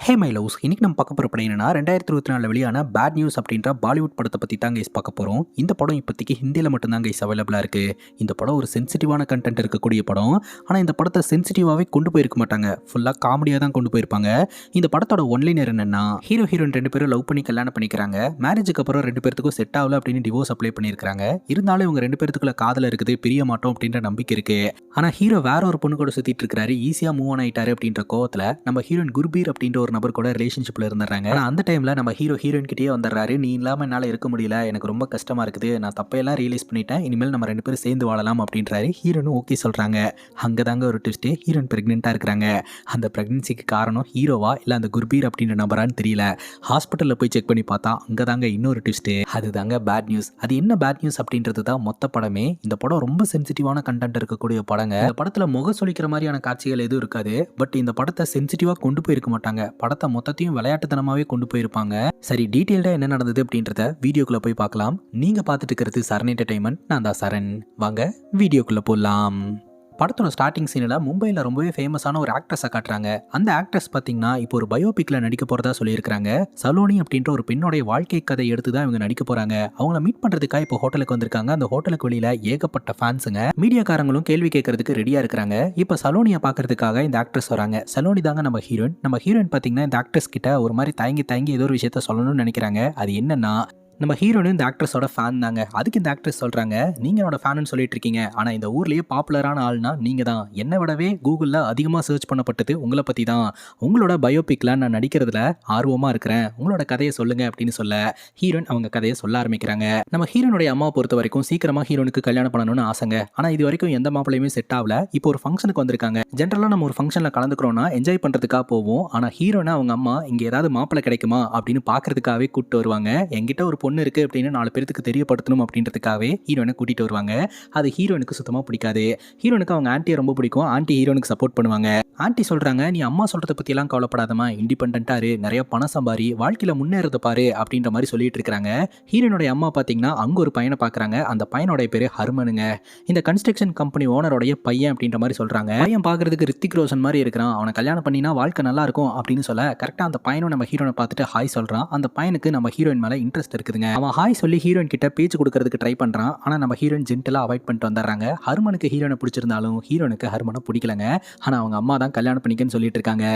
Hey my loves, இன்னைக்கு நம்ம பார்க்க போகிற படம் என்னன்னா 2024 வெளியான பேட் நியூஸ் அப்படின்ற பாலிவுட் படத்தை பற்றி தான் கைஸ் பார்க்க போகிறோம். இந்த படம் இப்போதைக்கு ஹிந்தியில் மட்டும்தான் கைஸ் அவைலபிளாக இருக்குது. இந்த படம் ஒரு சென்சிட்டிவான கண்டென்ட் இருக்கக்கூடிய படம். ஆனால் இந்த படத்தை சென்சிட்டிவாகவே கொண்டு போயிருக்க மாட்டாங்க, ஃபுல்லாக காமெடியாக தான் கொண்டு போயிருப்பாங்க. இந்த படத்தோட ஒன்லைனர் என்னென்னா, ஹீரோ ஹீரோயின் 2 பேரும் லவ் பண்ணி கல்யாணம் பண்ணிக்கிறாங்க. மேரேஜுக்கு அப்புறம் 2 பேருக்கும் செட் ஆகல அப்படின்னு டிவோர்ஸ் அப்ளை பண்ணியிருக்காங்க. இருந்தாலும் இவங்க 2 பேருக்குள்ள காதல் இருக்குது, பிரிய மாட்டோம் அப்படின்ற நம்பிக்கை இருக்குது. ஆனால் ஹீரோ வேற ஒரு பொண்ணு கூட சுற்றிட்டு இருக்காரு, ஈஸியாக மூவ் ஆன் ஆகிட்டாரு அப்படின்ற கோவத்தில் நம்ம ஹீரோயின் குர்பீர் அப்படின்ற ஒரு நபர் கூட ரிலேஷன்ஷிப்ல இருந்துறாங்க. ஆனா அந்த டைம்ல நம்ம ஹீரோ ஹீரோயின் கிட்டயே வந்துடுறாரு. நீ இல்லாம என்னால இருக்க முடியல, எனக்கு ரொம்ப கஷ்டமா இருக்குது, நான் தப்பையெல்லாம் ரியலைஸ் பண்ணிட்டேன், இனிமேல் நம்ம 2 பேரும் சேர்ந்து வாழலாம் அப்படின்றாரு. ஹீரோனும் ஓகே சொல்றாங்க. அங்கதாங்க ஒரு ட்விஸ்ட், ஹீரோயின் பிரெக்னெண்டா இருக்கிறாங்க. அந்த பிரெக்னன்சிக்கு காரணம் ஹீரோவா இல்ல அந்த குர்பீர் அப்படின்ற நபரான்னு தெரியல. ஹாஸ்பிட்டல்ல போய் செக் பண்ணி பார்த்தா அங்கதாங்க இன்னொரு ட்விஸ்ட். அதுதாங்க பேட் நியூஸ். அது என்ன பேட் நியூஸ் அப்படின்றது தான் மொத்த படமே. இந்த படம் ரொம்ப சென்சிட்டிவான கண்டென்ட் இருக்கக்கூடிய படங்க. இந்த படத்துல முக சொலிக்கிற மாதிரியான காட்சிகள் எதுவும் இருக்காது. பட் இந்த படத்தை சென்சிட்டிவா கொண்டு போயிருக்க மாட்டாங்க. படத்தை மொத்தத்தையும் விளையாட்டுத்தனமாவே கொண்டு போயிருப்பாங்க. சரி, டீட்டெயில்டா என்ன நடந்தது அப்படின்றத வீடியோக்குள்ள போய் பார்க்கலாம். நீங்க பார்த்துட்டு இருக்கிறது சரண் என்டர்டைன்மெண்ட். நான் தான் சரண். வாங்க வீடியோக்குள்ள போலாம். படத்தோட ஸ்டார்டிங் சீனில் மும்பையில் ரொம்பவே ஃபேமஸான ஒரு ஆக்ட்ரஸை காட்டுறாங்க. அந்த ஆக்ட்ரஸ் பார்த்தீங்கன்னா இப்போ ஒரு பயோபிக்கில் நடிக்க போகிறதா சொல்லியிருக்காங்க. சலோனி அப்படின்ற ஒரு பெண்ணோடைய வாழ்க்கை கதை எடுத்து தான் இவங்க நடிக்க போகிறாங்க. அவங்கள மீட் பண்ணுறதுக்காக இப்போ ஹோட்டலுக்கு வந்திருக்காங்க. அந்த ஹோட்டலுக்கு வெளியில் ஏகப்பட்ட ஃபேன்ஸுங்க, மீடியாக்காரங்களும் கேள்வி கேட்கறதுக்கு ரெடியாக இருக்கிறாங்க. இப்போ சலோனியை பார்க்கறதுக்காக இந்த ஆக்ட்ரஸ் வராங்க. சலோனி தாங்க நம்ம ஹீரோயின். நம்ம ஹீரோயின் பார்த்தீங்கன்னா இந்த ஆக்ட்ரஸ் கிட்ட ஒரு மாதிரி தயங்கி ஏதோ ஒரு விஷயத்த சொல்லணும்னு நினைக்கிறாங்க. அது என்னன்னா, நம்ம ஹீரோனு இந்த ஆக்ட்ரஸோட ஃபேன் தாங்க. அதுக்கு இந்த ஆக்ட்ரஸ் சொல்கிறாங்க, நீங்கள் என்னோட ஃபேனுன்னு சொல்லிட்டு இருக்கீங்க, ஆனால் இந்த ஊர்லேயே பாப்புலரான ஆள்னா நீங்கள் தான். என்னை விடவே கூகுளில் அதிகமாக சர்ச் பண்ணப்பட்டது உங்களை பற்றி தான். உங்களோட பயோபிக்கில் நான் நடிக்கிறதுல ஆர்வமாக இருக்கிறேன், உங்களோட கதையை சொல்லுங்கள் அப்படின்னு சொல்ல ஹீரோயின் அவங்க கதையை சொல்ல ஆரம்பிக்கிறாங்க. நம்ம ஹீரோனுடைய அம்மாவை பொறுத்த வரைக்கும் சீக்கிரமாக ஹீரோனுக்கு கல்யாணம் பண்ணணும்னு ஆசைங்க. ஆனால் இது வரைக்கும் எந்த மாப்பிளையுமே செட் ஆகல. இப்போ ஒரு ஃபங்க்ஷனுக்கு வந்திருக்காங்க. ஜென்ரலாக நம்ம ஒரு ஃபங்க்ஷனில் கலந்துக்கிறோன்னா என்ஜாய் பண்ணுறதுக்காக போவோம். ஆனால் ஹீரோனை அவங்க அம்மா இங்கே ஏதாவது மாப்பிள்ளை கிடைக்குமா அப்படின்னு பார்க்கறதுக்காகவே கூப்பிட்டு வருவாங்க. என்கிட்ட ஒரு பொண்ணு இருக்கு அப்படின்னு 4 பேருக்கு தெரியப்படுத்தணும் அப்படின்றதுக்காகவே ஹீரோனை கூட்டிட்டு வருவாங்க. அது ஹீரோனுக்கு சுத்தமா பிடிக்காது. ஹீரோனுக்கு அவங்க ஆண்டியை ரொம்ப பிடிக்கும். ஆண்டி ஹீரோனுக்கு சப்போர்ட் பண்ணுவாங்க. ஆண்டி சொல்றாங்க, நீ அம்மா சொல்றத பத்தி எல்லாம் கவலைப்படாதமா, இண்டிபெண்டன்ட்டா இரு, நிறைய பணம் சம்பாரி, வாழ்க்கையில முன்னேறத பாரு அப்படின்ற மாதிரி சொல்லிட்டு இருக்காங்க. ஹீரோனுடைய அம்மா பாத்தீங்கன்னா அங்க ஒரு பையனை பாக்குறாங்க. அந்த பையனோட பேரு ஹர்மனுங்க. இந்த கன்ஸ்ட்ரக்ஷன் கம்பெனி ஓனரோடைய பையன் அப்படின்ற மாதிரி சொல்றாங்க. பையன் பாக்குறதுக்கு ரித்திக் ரோஷன் மாதிரி இருக்கிறான், அவனை கல்யாணம் பண்ணினா வாழ்க்கை நல்லா இருக்கும் அப்படின்னு சொல்ல கரெக்டா அந்த பையனும் நம்ம ஹீரோனை பார்த்துட்டு ஹாய் சொல்றான். அந்த பையனுக்கு நம்ம ஹீரோயின் மேல இன்ட்ரெஸ்ட் இருக்குதுங்க. அவன் ஹாய் சொல்லி ஹீரோயின் கிட்ட பேச்சு கொடுக்கறதுக்கு ட்ரை பண்றான். ஆனா நம்ம ஹீரோயின் ஜென்டலா அவாய்ட் பண்ணிட்டு வந்துடுறாங்க. ஹர்மனுக்கு ஹீரோனை பிடிச்சிருந்தாலும் ஹீரோனுக்கு ஹர்மனை பிடிக்கலங்க. ஆனா அவங்க அம்மா தான் கல்யாணம் பண்ணிக்கன்னு சொல்லிட்டு இருக்காங்க.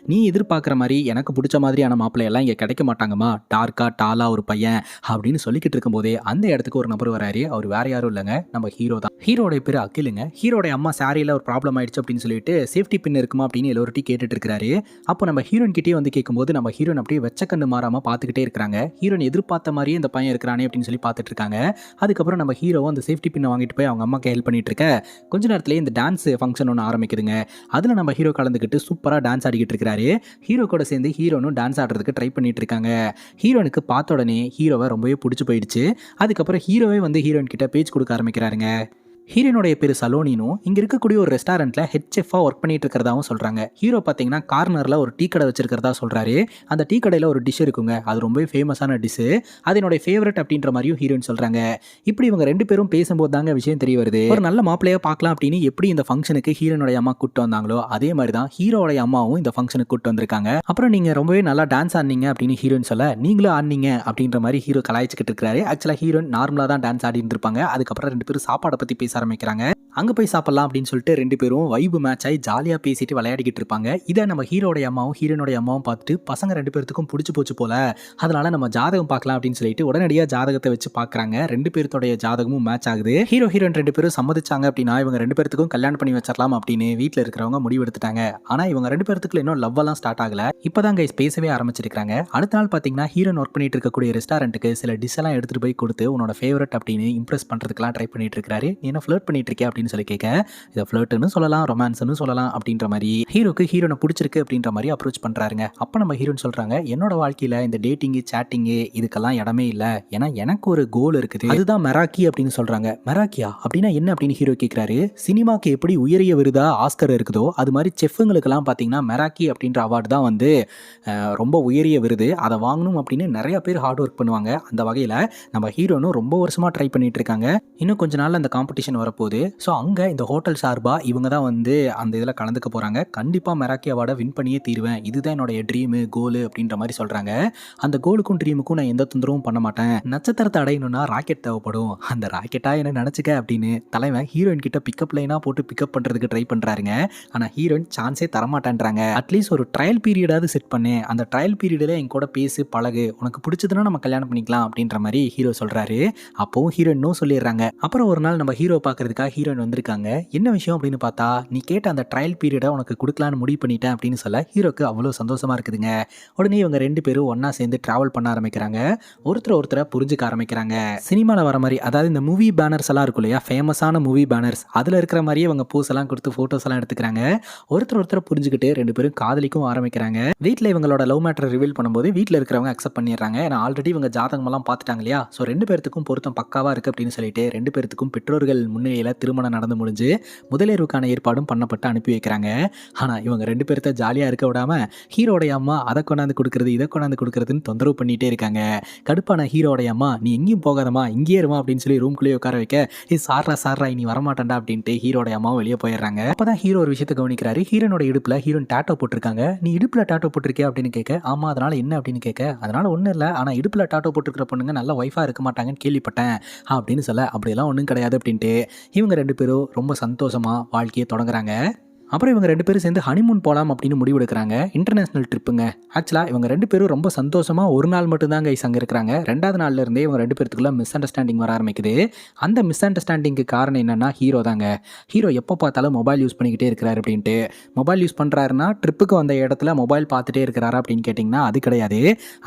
நீ எதிர்பார்க்குற மாதிரி எனக்கு பிடிச்ச மாதிரியான மாப்பிள்ளை எல்லாம் இங்க கிடைக்க மாட்டாங்கம்மா, டார்க்கா டாலா ஒரு பையன் அப்படின்னு சொல்லிக்கிட்டு இருக்கும் போதே அந்த இடத்துக்கு ஒரு நபர் வராரு. அவர் வேற யாரும் இல்லைங்க, நம்ம ஹீரோ தான். ஹீரோடைய பேரு அகிலுங்க. ஹீரோடைய அம்மா சாரியில ஒரு ப்ராப்ளம் ஆயிடுச்சு அப்படின்னு சொல்லிட்டு சேஃப்டி பின் இருக்குமா அப்படின்னு எல்லோருட்டி கேட்டுட்டு இருக்காரு. அப்போ நம்ம ஹீரோயின் கிட்டே வந்து கேட்கும்போது நம்ம ஹீரோயின் அப்படியே வெச்சக்கண்ணு மாறாம பார்த்துக்கிட்டே இருக்காங்க. ஹீரோயின் எதிர்பார்த்த மாதிரியே இந்த பையன் இருக்கிறானே அப்படின்னு சொல்லி பார்த்துட்டு இருக்காங்க. அதுக்கப்புறம் நம்ம ஹீரோ அந்த சேஃப்டி பின்னை வாங்கிட்டு போய் அவங்க அம்மாக்கு ஹெல்ப் பண்ணிட்டு இருக்க கொஞ்ச நேரத்திலேயே இந்த டான்ஸ் ஃபங்க்ஷன் ஒன்று ஆரம்பிக்குதுங்க. அதில் நம்ம ஹீரோ கலந்துக்கிட்டு சூப்பராக டான்ஸ் ஆடிக்கிட்டு இருக்காரு. ஹீரோ கூட சேர்ந்து ஹீரோனும் டான்ஸ் ஆடுறதுக்கு ட்ரை பண்ணிட்டு இருக்காங்க. ஹீரோனுக்கு பார்த்த உடனே ஹீரோவை ரொம்பவே பிடிச்சி போயிடுச்சு. அதுக்கப்புறம் ஹீரோவே வந்து ஹீரோயின் கிட்ட பேச்சு கொடுக்க ஆரம்பிக்கிறாருங்க. ஹீரோனுடைய பேர் சலோனினும் இங்க இருக்கக்கூடிய ஒரு ரெஸ்டாரண்ட்ல ஹெட் செஃபா ஒர்க் பண்ணிட்டு இருக்கிறதாவும் சொல்றாங்க. ஹீரோ பாத்தீங்கன்னா கார்னர்ல ஒரு டீ கடை வச்சிருக்கிறதா சொல்றாரு. அந்த டீ கடையில ஒரு டிஷ் இருக்குங்க, அது ரொம்பவே ஃபேமஸான டிஷ், அது என்னோட ஃபேவரட் அப்படின்ற மாதிரியும் ஹீரோயின் சொல்றாங்க. இப்படி இவங்க 2 பேரும் பேசும்போது தாங்க விஷயம் தெரிய வருது. ஒரு நல்ல மாப்பிள்ளையா பார்க்கலாம் அப்படின்னு எப்படி இந்த ஃபங்க்ஷனுக்கு ஹீரோனுடைய அம்மா கூட்டு வந்தாங்களோ அதே மாதிரி தான் ஹீரோடைய அம்மாவும் இந்த ஃபங்க்ஷனுக்கு கூட்டு வந்திருக்காங்க. அப்புறம் நீங்க ரொம்பவே நல்லா டான்ஸ் ஆடினீங்க அப்படின்னு ஹீரோயின் சொல்ல நீங்களும் ஆடினீங்க அப்படின்ற மாதிரி ஹீரோ கலாய்ச்சிக்கிட்டு இருக்காரு. ஆக்சுவலா ஹீரோயின் நார்மலா தான் டான்ஸ் ஆடி இருந்திருப்பாங்க. அதுக்கப்புறம் 2 பேரும் சாப்பாடை பத்தி பேச ஆரம்பிக்கிறாங்க. அங்க போய் சாப்பிடலாம் அப்படின்னு சொல்லிட்டு 2 பேரும் வைப் மேட்ச் ஆகி ஜாலியா பேசிட்டு விளையாடிக்கிட்டு இருப்பாங்க. இதை நம்ம ஹீரோடைய அம்மாவும் ஹீரோனுடைய அம்மாவும் பார்த்துட்டு பசங்க 2 பேருக்கும் பிடிச்சு போச்சு போல, அதனால நம்ம ஜாதகம் பார்க்கலாம் அப்படின்னு சொல்லிட்டு உடனடியா ஜாதகத்தை வச்சு பாக்குறாங்க. 2 பேருடைய ஜாதகமும் மேட்ச் ஆகுது. ஹீரோ ஹீரோயின் 2 பேரும் சம்மதிச்சாங்க அப்படின்னா இவங்க 2 பேருக்கும் கல்யாணம் பண்ணி வச்சிடலாம் அப்படின்னு வீட்டுல இருக்கிறவங்க முடிவு எடுத்துட்டாங்க. ஆனா இவங்க 2 பேருக்குள்ள இன்னும் லவ் எல்லாம் ஸ்டார்ட் ஆகல. இப்பதான் கைஸ் பேசவே ஆரம்பிச்சிருக்காங்க. அடுத்த நாள் பாத்தீங்கன்னா ஹீரோன் ஒர்க் பண்ணிட்டு இருக்கக்கூடிய ரெஸ்டாரண்ட்டுக்கு சில டிஷ் எல்லாம் எடுத்துட்டு போய் கொடுத்து உன்னோட ஃபேவரட் அப்படின்னு இம்ப்ரெஸ் பண்றதுக்கெல்லாம் ட்ரை பண்ணிட்டு இருக்காரு. நீ என்ன ஃபிளர்ட் பண்ணிட்டு இருக்கே அப்படின்னு சொல்லி கேட்க, இதை ஃபிளர்ட்னு சொல்லலாம், ரொமான்ஸ்னு சொல்லலாம் அப்படின்ற மாதிரி ஹீரோக்கு ஹீரோனை பிடிச்சிருக்கு அப்படின்ற மாதிரி அப்ரோச் பண்றாருங்க. அப்ப நம்ம ஹீரோன் சொல்றாங்க, என்னோட வாழ்க்கையில இந்த டேட்டிங் சாட்டிங் இதுக்கெல்லாம் இடமே இல்ல, ஏன்னா எனக்கு ஒரு கோல் இருக்குது, அதுதான் மெராக்கி அப்படின்னு சொல்றாங்க. மெராக்கியா அப்படின்னா என்ன அப்படின்னு ஹீரோ கேட்கிறாரு. சினிமாக்கு எப்படி உயரிய விருதா ஆஸ்கர் இருக்குதோ அது மாதிரி செஃப்ங்களுக்கெல்லாம் பாத்தீங்கன்னா மெராக்கி அப்படின்ற அவார்டு தான் வந்து ரொம்ப உயரிய விருது. அதை வாங்கணும் அப்படின்னு நிறைய பேர் ஹார்ட் ஒர்க் பண்ணுவாங்க. அந்த வகையில நம்ம ஹீரோனும் ரொம்ப வருஷமா ட்ரை பண்ணிட்டு இருக்காங்க. இன்னும் கொஞ்ச நாள் அந்த காம்படிஷன் காம்படிஷன் வரப்போகுது. ஸோ அங்கே இந்த ஹோட்டல் சார்பாக இவங்க தான் வந்து அந்த இதில் கலந்துக்க போகிறாங்க. கண்டிப்பாக மெராக்கி அவார்டை வின் பண்ணியே தீருவேன், இதுதான் என்னோடைய ட்ரீமு கோலு அப்படின்ற மாதிரி சொல்கிறாங்க. அந்த கோலுக்கும் ட்ரீமுக்கும் நான் எந்த தொந்தரவும் பண்ண மாட்டேன், நட்சத்திரத்தை அடையணும்னா ராக்கெட் தேவைப்படும், அந்த ராக்கெட்டாக என்ன நினச்சிக்க அப்படின்னு தலைவன் ஹீரோயின் கிட்ட பிக்கப் லைனாக போட்டு பிக்கப் பண்ணுறதுக்கு ட்ரை பண்ணுறாருங்க. ஆனால் ஹீரோயின் சான்ஸே தரமாட்டேன்றாங்க. அட்லீஸ்ட் ஒரு ட்ரையல் பீரியடாவது செட் பண்ணு, அந்த ட்ரையல் பீரியடில் என் கூட பேசி பழகு, உனக்கு பிடிச்சதுன்னா நம்ம கல்யாணம் பண்ணிக்கலாம் அப்படின்ற மாதிரி ஹீரோ சொல்கிறாரு. அப்போவும் ஹீரோயின் நோ சொல்லிடுறாங்க. அப்புறம் ஒரு நாள் நம்ம ஹீரோ பார்க்கறதுக்காக ஹீரோயின் வந்திருக்காங்க. என்ன விஷயம் அப்படின்னு பார்த்தா, நீ கேட்ட அந்த ட்ரையல் பீரியடை உனக்கு கொடுக்கலான்னு முடிவு பண்ணிட்டேன் அப்படின்னு சொல்ல ஹீரோக்கு அவ்வளோ சந்தோஷமா இருக்குதுங்க. உடனே இவங்க 2 பேரும் ஒன்றா சேர்ந்து ட்ராவல் பண்ண ஆரம்பிக்கிறாங்க. ஒருத்தரை புரிஞ்சுக்க ஆரம்பிக்கிறாங்க. சினிமாவில் வர மாதிரி, அதாவது இந்த மூவி பேனர்ஸ் எல்லாம் இருக்கும் இல்லையா, ஃபேமஸான மூவி பேனர்ஸ், அதில் இருக்கிற மாதிரியே இவங்க போஸ் எல்லாம் கொடுத்து ஃபோட்டோஸ் எல்லாம் எடுத்துக்கிறாங்க. ஒருத்தரை புரிஞ்சுக்கிட்டு 2 பேரும் காதலிக்கும் ஆரம்பிக்கிறாங்க. வீட்டில் இவங்களோட லவ் மேட்டரை ரிவீல் பண்ணும்போது வீட்டில் இருக்கிறவங்க அக்செப்ட் பண்ணிடுறாங்க. ஏன்னா ஆல்ரெடி இவங்க ஜாதகமெல்லாம் பார்த்துட்டாங்க இல்லையா. ஸோ 2 பேர்த்துக்கும் பொருத்தம் பக்காவாக இருக்குது அப்படின்னு சொல்லிட்டு 2 பேர்த்துக்கும் பெற்றோர்கள் முன்னிலையில் திருமணம் நடந்து முடிஞ்சு முதலேர்வுக்கான ஏற்பாடும் பண்ணப்பட்டு அனுப்பி வைக்கிறாங்க. ஆனால் இவங்க 2 பேர்த்த ஜாலியாக இருக்க விடாமல் ஹீரோடைய அம்மா அதை கொண்டாந்து கொடுக்குறது இதை கொண்டாந்து கொடுக்குறதுன்னு தொந்தரவு பண்ணிகிட்டே இருக்காங்க. கடுப்பான ஹீரோடைய அம்மா, நீ எங்கேயும் போகாதம்மா இங்கேயே இருமா அப்படின்னு சொல்லி ரூம்குள்ளேயே உட்கார வைக்க, சாரா நீ வரமாட்டேன்டா அப்படின்ட்டு ஹீரோடைய அம்மாவும் வெளியே போயிடுறாங்க. அப்போ தான் ஹீரோ ஒரு விஷயத்தை கவனிக்கிறாரு. ஹீரோனோட இடுப்பில் ஹீரோயின் டாட்டோ போட்டிருக்காங்க. நீ இடுப்பில் டாட்டோ போட்டிருக்கே அப்படின்னு கேட்க, ஆமாம் அதனால் என்ன அப்படின்னு கேட்க, அதனால் ஒன்றும் இல்லை, ஆனால் இடுப்பில் டாட்டோ போட்டிருக்கிற பொண்ணுங்க நல்ல ஒய்ஃபாக இருக்க மாட்டாங்கன்னு கேள்விப்பட்டேன் அப்படின்னு சொல்ல, அப்படியெல்லாம் ஒன்றும் கிடையாது அப்படின்ட்டு இவங்க 2 பேரும் ரொம்ப சந்தோஷமாக வாழ்க்கையை தொடங்குறாங்க. அப்புறம் இவங்க 2 பேரும் சேர்ந்து ஹனிமூன் போகலாம் அப்படின்னு முடிவெடுக்கிறாங்க. இன்டர்நேஷனல் ட்ரிப்புங்க. ஆக்சுவலாக இவங்க 2 பேரும் ரொம்ப சந்தோஷமாக ஒரு நாள் மட்டும்தாங்க அங்கே இருக்கிறாங்க. 2வது நாள்ல இருந்தே இவங்க 2 பேருக்குள்ள மிஸ் அண்டர்ஸ்டாண்டிங் வர ஆரம்பிக்குது. அந்த மிஸ் அண்டர்ஸ்டாண்டிங்க்கு காரணம் என்னன்னா ஹீரோ தாங்க. ஹீரோ எப்போ பார்த்தாலும் மொபைல் யூஸ் பண்ணிக்கிட்டே இருக்கிறாரு அப்படின்ட்டு. மொபைல் யூஸ் பண்ணுறாருன்னா ட்ரிப்புக்கு வந்த இடத்துல மொபைல் பார்த்துட்டே இருக்கிறாரா அப்படின்னு கேட்டிங்கன்னா அது கிடையாது.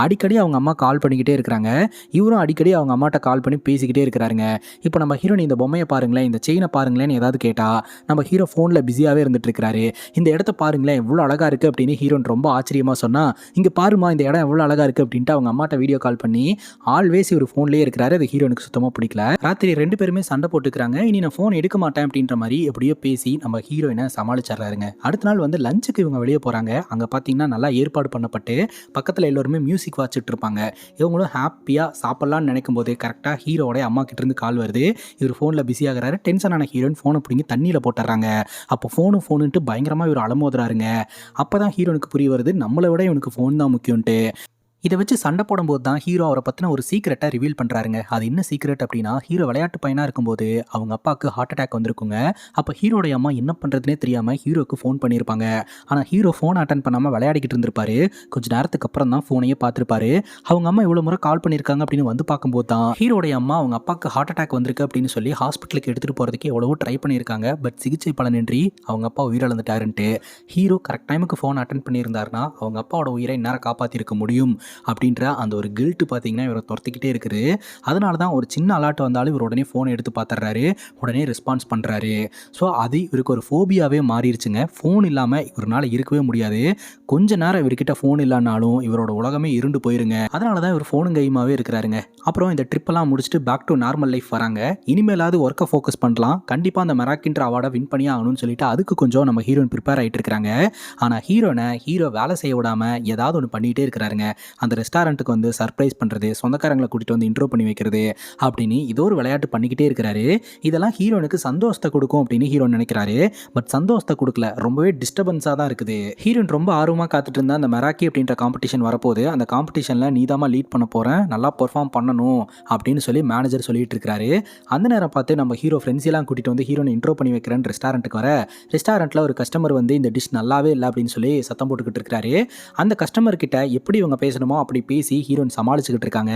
அடிக்கடி அவங்க அம்மா கால் பண்ணிக்கிட்டே இருக்கிறாங்க. இவரும் அடிக்கடி அவங்க அம்மாட்ட கால் பண்ணி பேசிக்கிட்டே இருக்கிறாருங்க. இப்போ நம்ம ஹீரோயின் இந்த பொம்மையை பாருங்களேன், இந்த செயினை பாருங்களேன்னு ஏதாவது கேட்டால் நம்ம ஹீரோ ஃபோனில் பிஸியாகவே இருந்துட்டு இருக்கிறாரு. இந்த இடத்த பாருங்களேன் எவ்வளோ அழகா இருக்கு அப்படின்னு ஹீரோன் ரொம்ப ஆச்சரியமா சொன்னா, இங்க பாருமா இந்த இடம் எவ்வளோ அழகா இருக்கு அப்படின்ட்டு அவங்க அம்மாட்ட வீடியோ கால் பண்ணி ஆல்வேஸ் இவர் ஃபோன்லேயே இருக்கிறாரு. அது ஹீரோனுக்கு சுத்தமாக பிடிக்கல. ராத்திரி 2 பேருமே சண்டை போட்டுக்கிறாங்க. இனி நான் ஃபோன் எடுக்க மாட்டேன் அப்படின்ற மாதிரி எப்படியோ பேசி நம்ம ஹீரோயினை சமாளிச்சிடறாருங்க. அடுத்த நாள் வந்து லஞ்சுக்கு இவங்க வெளியே போறாங்க. அங்கே பார்த்தீங்கன்னா நல்லா ஏற்பாடு பண்ணப்பட்டு பக்கத்தில் எல்லோருமே மியூசிக் வாச்சிட்டு இருப்பாங்க. இவங்களும் ஹாப்பியாக சாப்பிடலான்னு நினைக்கும் போது கரெக்டாக ஹீரோடைய அம்மா கிட்ட இருந்து கால் வருது. இவர் ஃபோனில் பிஸி ஆகிறாரு. டென்ஷனான ஹீரோயின் ஃபோனை பிடிங்கி தண்ணியில் போட்டுறாங்க. அப்போ ஃபோனுன்ட்டு பயங்கரமாக இவர் அலமோதுறாருங்க. அப்போ தான் ஹீரோனுக்கு புரிய வருது, நம்மளை விட இவனுக்கு ஃபோன் தான் முக்கியம்ன்ட்டு. இதை வச்சு சண்டை போடும்போது தான் ஹீரோ அவரை பற்றின ஒரு சீக்ரெட்டை ரிவீல் பண்ணுறாருங்க. அது என்ன சீக்ரெட் அப்படின்னா, ஹீரோ விளையாட்டு பையனாக இருக்கும்போது அவங்க அப்பாவுக்கு ஹார்ட் அட்டாக் வந்திருக்குங்க. அப்போ ஹீரோடைய அம்மா என்ன பண்ணுறதுனே தெரியாமல் ஹீரோக்கு ஃபோன் பண்ணியிருப்பாங்க. ஆனால் ஹீரோ ஃபோன் அட்டன் பண்ணாமல் விளையாடிக்கிட்டு இருந்திருப்பாரு. கொஞ்சம் நேரத்துக்கு அப்புறம் தான் ஃபோனையே பார்த்துருப்பாரு. அவங்க அம்மா இவ்வளோ முறை கால் பண்ணியிருக்காங்க அப்படின்னு வந்து பார்க்கும்போது தான் ஹீரோடைய அம்மா அவங்க அப்பாவுக்கு ஹார்ட் அட்டாக் வந்திருக்கு அப்படின்னு சொல்லி ஹாஸ்பிட்டலுக்கு எடுத்துகிட்டு போகிறதுக்கு எவ்வளவோ ட்ரை பண்ணியிருக்காங்க. பட் சிகிச்சை பலனின்றி அவங்க அப்பா உயிரிழந்துட்டாருன்ட்டு. ஹீரோ கரெக்ட் டைமுக்கு ஃபோன் அட்டன் பண்ணியிருந்தாருன்னா அவங்க அப்பாவோட உயிரை இந்நேரம் காப்பாற்றிருக்க முடியும் அப்படின்ற அந்த ஒரு கில்ட்டு பார்த்தீங்கன்னா இவரை துரத்திக்கிட்டே இருக்குது. அதனால தான் ஒரு சின்ன அலர்ட் வந்தாலும் இவர் உடனே ஃபோனை எடுத்து பார்த்துறாரு, உடனே ரெஸ்பான்ஸ் பண்ணுறாரு. ஸோ அது இவருக்கு ஒரு ஃபோபியாவே மாறிடுச்சுங்க. ஃபோன் இல்லாமல் இவரால் இருக்கவே முடியாது. கொஞ்ச நேரம் இவர்கிட்ட ஃபோன் இல்லைனாலும் இவரோட உலகமே இருண்டு போயிருங்க. அதனால தான் இவர் ஃபோனு கையுமாவே இருக்கிறாருங்க. அப்புறம் இந்த ட்ரிப்பெல்லாம் முடிச்சுட்டு பேக் டு நார்மல் லைஃப் வராங்க. இனிமேலாவது ஒர்க்கை ஃபோக்கஸ் பண்ணலாம், கண்டிப்பாக அந்த மெராக்கின்ற அவார்டை வின் பண்ணி ஆகணும்னு சொல்லிட்டு அதுக்கு கொஞ்சம் நம்ம ஹீரோயின் ப்ரிப்பேர் ஆகிட்டு இருக்கிறாங்க. ஆனால் ஹீரோ வேலை செய்ய விடாமல் ஏதாவது ஒன்று பண்ணிகிட்டே இருக்கிறாருங்க. அந்த ரெஸ்டாரண்ட்டுக்கு வந்து சர்ப்ரைஸ் பண்ணுறது, சொந்தக்காரங்களை கூட்டிகிட்டு வந்து இன்ட்ரோ பண்ணி வைக்கிறது அப்படின்னு இதோ ஒரு விளையாட்டு பண்ணிக்கிட்டே இருக்கிறாரு. இதெல்லாம் ஹீரோனுக்கு சந்தோஷத்தை கொடுக்கும் அப்படின்னு ஹீரோன் நினைக்கிறாரு. பட் சந்தோஷத்தை கொடுக்கல, ரொம்பவே டிஸ்டர்பன்ஸாக தான் இருக்குது. ஹீரோன் ரொம்ப ஆர்வமாக காத்துட்டு இருந்தா அந்த மெராக்கி அப்படின்ற காம்படிஷன் வரப்போது, அந்த காம்படிஷனில் நீதாமா லீட் பண்ண போகிறேன், நல்லா பெர்ஃபார்ம் பண்ணணும் அப்படின்னு சொல்லி மேனேஜர் சொல்லிட்டு இருக்காரு. அந்த நேரம் பார்த்து நம்ம ஹீரோ ஃப்ரெண்ட்ஸெல்லாம் கூட்டிகிட்டு வந்து ஹீரோனை இன்ட்ரோ பண்ணி வைக்கிறேன் ரெஸ்டாரண்ட்டுக்கு வர, ரெஸ்டாரண்ட்டில் ஒரு கஸ்டமர் வந்து இந்த டிஷ் நல்லாவே இல்லை அப்படின்னு சொல்லி சத்தம் போட்டுக்கிட்டு இருக்கிறாரு. அந்த கஸ்டமர் கிட்ட எப்படி இவங்க பேசணுமோ அப்படி பேசி ஹீரோயின் சமாளிச்சுக்கிட்டு இருக்காங்க.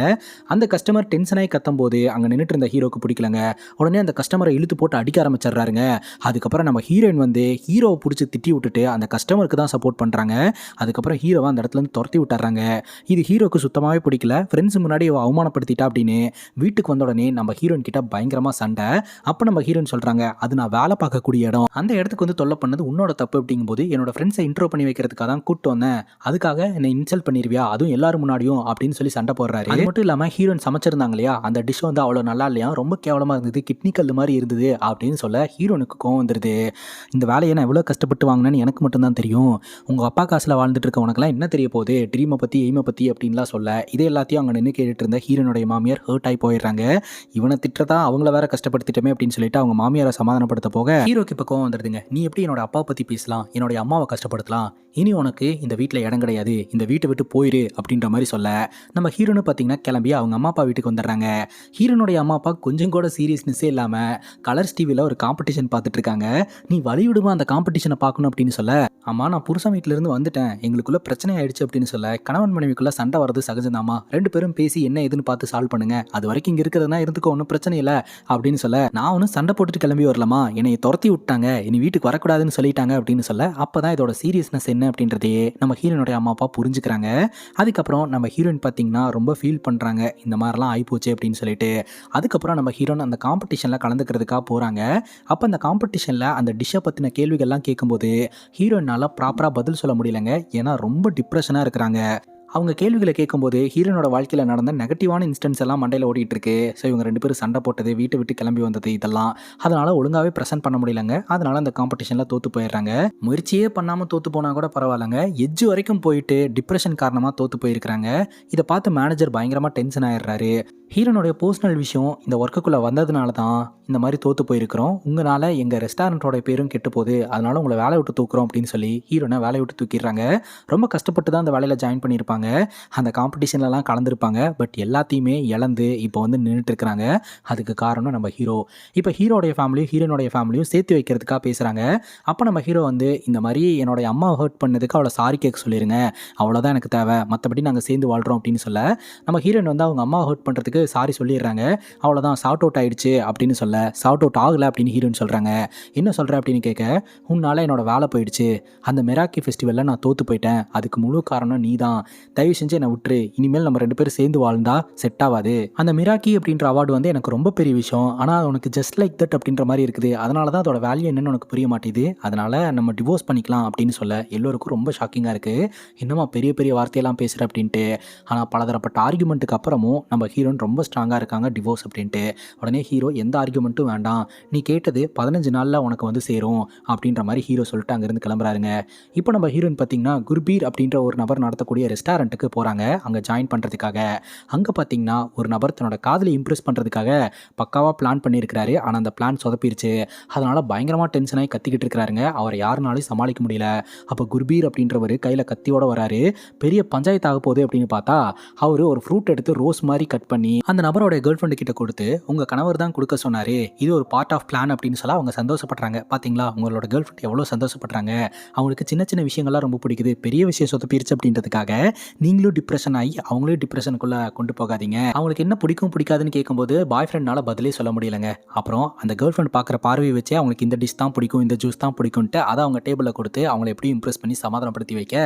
அந்த கஸ்டமர் டென்ஷனாகி கத்தும் போது அங்கே நின்றுட்டு இருந்த ஹீரோக்கு பிடிக்கலங்க. உடனே அந்த கஸ்டமரை இழுத்து போட்டு அடிக்க ஆரம்பிச்சிடுறாருங்க. அதுக்கப்புறம் நம்ம ஹீரோயின் வந்து ஹீரோவை பிடிச்சி திட்டி விட்டுட்டு அந்த கஸ்டமருக்கு தான் சப்போர்ட் பண்ணுறாங்க. அதுக்கப்புறம் ஹீரோவை அந்த இடத்துல இருந்து துரத்தி விட்டுறாங்க. இது ஹீரோக்கு சுத்தமாகவே பிடிக்கல. ஃப்ரெண்ட்ஸ் முன்னாடி அவமானப்படுத்திட்டா அப்படின்னு வீட்டுக்கு வந்த உடனே நம்ம ஹீரோயின் கிட்ட பயங்கரமாக சண்டை. அப்போ நம்ம ஹீரோயின் சொல்கிறாங்க, அது நான் வேலை பார்க்கக்கூடிய இடம், அந்த இடத்துக்கு வந்து தொல்லை பண்ணது உன்னோட தப்பு அப்படிங்கும்போது என்னோட ஃப்ரெண்ட்ஸை இன்ட்ரோ பண்ணி வைக்கிறதுக்காக தான் கூப்பிட்டு வந்தேன், அதுக்காக என்னை இன்சல்ட் பண்ணிடுவியா, அதுவும் எல்லா எல்லாரும் முன்னாடியும் அப்படின்னு சொல்லி சண்டை போடுறாரு. அது மட்டும் இல்லாமல் ஹீரோயின் சமைச்சிருந்தாங்க இல்லையா, அந்த டிஷ் வந்து அவ்வளோ நல்லா இல்லையா, ரொம்ப கேவலமாக இருந்தது, கிட்னி கல் மாதிரி இருந்தது அப்படின்னு சொல்ல ஹீரோனுக்கு கோவம் வந்துடுது. இந்த வேலையை நான் எவ்வளோ கஷ்டப்பட்டு வாங்கினேன்னு எனக்கு மட்டும்தான் தெரியும், உங்கள் அப்பா காசில் வாழ்ந்துட்டு இருக்க உனக்குலாம் என்ன தெரிய போகுது, ட்ரீமை பற்றி எய்மை பற்றி அப்படின்லாம் சொல்ல இதே எல்லாத்தையும் அங்கே நின்று கேட்டுட்டு இருந்த ஹீரோனுடைய மாமியார் ஹர்ட் ஆகி போயிடுறாங்க. இவனை திட்டதான் அவங்கள வேற கஷ்டப்படுத்திட்டோமே அப்படின்னு சொல்லிட்டு அவங்க மாமியாரை சமாதானப்படுத்த போக ஹீரோக்கு இப்போ கோவம் வந்துடுதுங்க. நீ எப்படி என்னோட அப்பாவை பற்றி பேசலாம், என்னுடைய அம்மாவை கஷ்டப்படுத்தலாம், இனி உனக்கு இந்த வீட்டில் இடம் கிடையாது, இந்த வீட்டை விட்டு போயிரு அப்படின்ற மாதிரி சொல்ல நம்ம ஹீரோனு பார்த்தீங்கன்னா கிளம்பி அவங்க அம்மா அப்பா வீட்டுக்கு வந்துடுறாங்க. ஹீரோனுடைய அம்மா அப்பா கொஞ்சம் கூட சீரியஸ்னஸே இல்லாமல் கலர்ஸ் டிவியில் ஒரு காம்படிஷன் பார்த்துட்டு இருக்காங்க. நீ வழி விடுமா அந்த காம்படிஷனை பார்க்கணும் அப்படின்னு சொல்ல, ஆமாம் நான் புருஷன் வீட்டிலேருந்து வந்துட்டேன், எங்களுக்குள்ள பிரச்சனை ஆயிடுச்சு அப்படின்னு சொல்ல, கணவன் மனைவிக்குள்ள சண்டை வரது சகஜம்தாமா, ரெண்டு பேரும் பேசி என்ன ஏதுன்னு பார்த்து சால்வ் பண்ணுங்க, அது வரைக்கும் இங்கே இருக்கிறதுனா இருந்துக்கோ, ஒன்றும் பிரச்சனை இல்லை அப்படின்னு சொல்ல, நான் ஒன்றும் சண்டை போட்டுட்டு கிளம்பி வரலாமா, என்னை துரத்தி விட்டாங்க, இனி வீட்டுக்கு வரக்கூடாதுன்னு சொல்லிட்டாங்க அப்படின்னு சொல்ல, அப்போ தான் இதோட சீரியஸ்னஸ் என்ன அப்படின்றதையே நம்ம ஹீரோனுடைய அம்மா அப்பா புரிஞ்சுக்கிறாங்க. அதுக்கப்புறம் நம்ம ஹீரோயின் பார்த்தீங்கன்னா ரொம்ப ஃபீல் பண்ணுறாங்க, இந்த மாதிரிலாம் ஆயிப்போச்சு அப்படின்னு சொல்லிட்டு. அதுக்கப்புறம் நம்ம ஹீரோன் அந்த காம்படிஷனில் கலந்துக்கிறதுக்காக போகிறாங்க. அப்போ அந்த காம்படிஷனில் அந்த டிஷ்ஷை பற்றின கேள்விகள்லாம் கேட்கும்போது ஹீரோயினால் ப்ராப்பராக பதில் சொல்ல முடியலங்க. ஏன்னா ரொம்ப டிப்ரெஷனாக இருக்கிறாங்க. அவங்க கேள்விகளை கேட்கும்போது ஹீரோனோட வாழ்க்கையில் நடந்த நெகட்டிவான இன்ஸ்டன்ஸ் எல்லாம் மண்டையில் ஓடிட்டு இருக்கு. ஸோ இவங்க ரெண்டு பேரும் சண்டை போட்டது, வீட்டை விட்டு கிளம்பி வந்தது, இதெல்லாம் அதனால் ஒழுங்காகவே ப்ரெசென்ட் பண்ண முடியலங்க. அதனால் அந்த காம்படிஷனில் தோற்று போயிடுறாங்க. முயற்சியே பண்ணாமல் தோற்று போனால் கூட பரவாயில்லைங்க, எட்ஜ் வரைக்கும் போயிட்டு டிப்ரெஷன் காரணமாக தோற்று போயிருக்கிறாங்க. இதை பார்த்து மேனேஜர் பயங்கரமாக டென்ஷன் ஆயிடுறாரு. ஹீரோனுடைய பர்சனல் விஷயம் இந்த ஒர்க்குள்ளே வந்ததுனால தான் இந்த மாதிரி தோற்று போயிருக்கிறோம், உங்களால் எங்கள் ரெஸ்டாரண்ட்டோட பேரும் கெட்டு போகுது, அதனால் உங்களை வேலையை விட்டு தூக்குறோம் அப்படின்னு சொல்லி ஹீரோனை வேலையை விட்டு தூக்கிடுறாங்க. ரொம்ப கஷ்டப்பட்டு தான் அந்த வேலையில் ஜாயின் பண்ணியிருப்பாங்க, அந்த காம்படிஷன்லலாம் கலந்துருப்பாங்க. பட் எல்லாத்தையுமே இழந்து இப்போ வந்து நின்றுட்டு இருக்கிறாங்க. அதுக்கு காரணம் நம்ம ஹீரோ. இப்போ ஹீரோடைய ஃபேமிலியும் ஹீரோனுடைய ஃபேமிலியும் சேர்த்து வைக்கிறதுக்காக பேசுகிறாங்க. அப்போ நம்ம ஹீரோ வந்து இந்த மாதிரி என்னுடைய அம்மாவை ஹர்ட் பண்ணதுக்கு அவளை சாரி கேட்க சொல்லிடுங்க, அவ்வளோதான் எனக்கு தேவை, மற்றபடி நாங்கள் சேர்ந்து வாழ்கிறோம் அப்படின்னு சொல்ல, நம்ம ஹீரோயின் வந்து அவங்க அம்மாவை ஹர்ட் பண்ணுறதுக்கு சாரி சொல்லிடுறாங்க. அவ்வளோதான் சார்ட் அவுட் ஆயிடுச்சு அப்படின்னு சொல்ல, சார்ட் அவுட் ஆகலை அப்படின்னு ஹீரோயின் சொல்கிறாங்க. என்ன சொல்கிற அப்படின்னு கேட்க, உன்னால் என்னோட வேலை போயிடுச்சு, அந்த மெராக்கி ஃபெஸ்டிவலில் நான் தோற்று போயிட்டேன், அதுக்கு முழு காரணம் நீ தான், தயவு செஞ்சு என்னை விட்டுரு, இனிமேல் நம்ம ரெண்டு பேரும் சேர்ந்து வாழ்ந்தா செட் ஆகாது, அந்த மிராக்கி அப்படின்ற அவார்டு வந்து எனக்கு ரொம்ப பெரிய விஷயம், ஆனால் உனக்கு ஜஸ்ட் லைக் தட் அப்படின்ற மாதிரி இருக்குது, அதனால தான் அதோட வேல்யூ என்னன்னு உனக்கு புரிய மாட்டேது, அதனால் நம்ம டிவோர்ஸ் பண்ணிக்கலாம் அப்படின்னு சொல்ல எல்லோருக்கும் ரொம்ப ஷாக்கிங்காக இருக்குது. இன்னுமா பெரிய பெரிய வார்த்தையெல்லாம் பேசுகிற அப்படின்ட்டு. ஆனால் பலதரப்பட்ட ஆர்குமெண்ட்டுக்கு அப்புறமும் நம்ம ஹீரோன் ரொம்ப ஸ்ட்ராங்காக இருக்காங்க டிவோர்ஸ் அப்படின்ட்டு. உடனே ஹீரோ எந்த ஆர்குமெண்ட்டும் வேண்டாம், நீ கேட்டது 15 நாளில் உனக்கு வந்து சேரும் அப்படின்ற மாதிரி ஹீரோ சொல்லிட்டு அங்கேருந்து கிளம்புறாருங்க. இப்போ நம்ம ஹீரோயின் பார்த்தீங்கன்னா குர்பீர் அப்படின்ற ஒரு நபர் நடத்தக்கூடிய ரெஸ்டாரண்ட்டுக்கு போகிறாங்க அங்கே ஜாயின் பண்ணுறதுக்காக. அங்கே பார்த்தீங்கன்னா ஒரு நபர் தன்னோட காதலை இம்ப்ரெஸ் பண்ணுறதுக்காக பக்காவாக பிளான் பண்ணியிருக்கிறாரு. ஆனால் அந்த பிளான் சொதப்பிருச்சு. அதனால் பயங்கரமாக டென்ஷனாகி கத்திக்கிட்டு இருக்கிறாருங்க. அவரை யாருனாலும் சமாளிக்க முடியல. அப்போ குர்பீர் அப்படின்றவர் கையில் கத்தியோடு வராரு. பெரிய பஞ்சாயத்து ஆக போகுது அப்படின்னு பார்த்தா அவர் ஒரு ஃப்ரூட் எடுத்து ரோஸ் மாதிரி கட் பண்ணி அந்த நபரோட கேர்ள் ஃப்ரெண்டு கிட்ட கொடுத்து, உங்கள் கணவர் தான் கொடுக்க சொன்னார், இது ஒரு பார்ட் ஆஃப் பிளான் அப்படின்னு சொல்ல அவங்க சந்தோஷப்படுறாங்க. பார்த்தீங்களா உங்களோட கேர்ள் ஃப்ரெண்ட் எவ்வளோ சந்தோஷப்படுறாங்க, அவங்களுக்கு சின்ன சின்ன விஷயங்கள்லாம் ரொம்ப பிடிக்குது, பெரிய விஷயம் சொதப்பிருச்சு அப்படின்றதுக்காக நீங்களும் டிப்ரெஷன் ஆகி அவங்களையும் டிப்ரெஷனுக்குள்ளே கொண்டு போகாதீங்க. அவங்களுக்கு என்ன பிடிக்கும் பிடிக்காதுன்னு கேட்கும்போது பாய் ஃப்ரெண்ட்னால பதிலே சொல்ல முடியலங்க. அப்புறம் அந்த கேர்ள் ஃப்ரெண்ட் பார்க்குற பார்வையை வச்சு அவங்களுக்கு இந்த டிஷ் தான் பிடிக்கும், இந்த ஜூஸ் தான் பிடிக்கும்ட்டு அதை அவங்க டேபிளில் கொடுத்து அவங்கள எப்படி இம்ப்ரெஸ் பண்ணி சமாதானப்படுத்தி வைக்க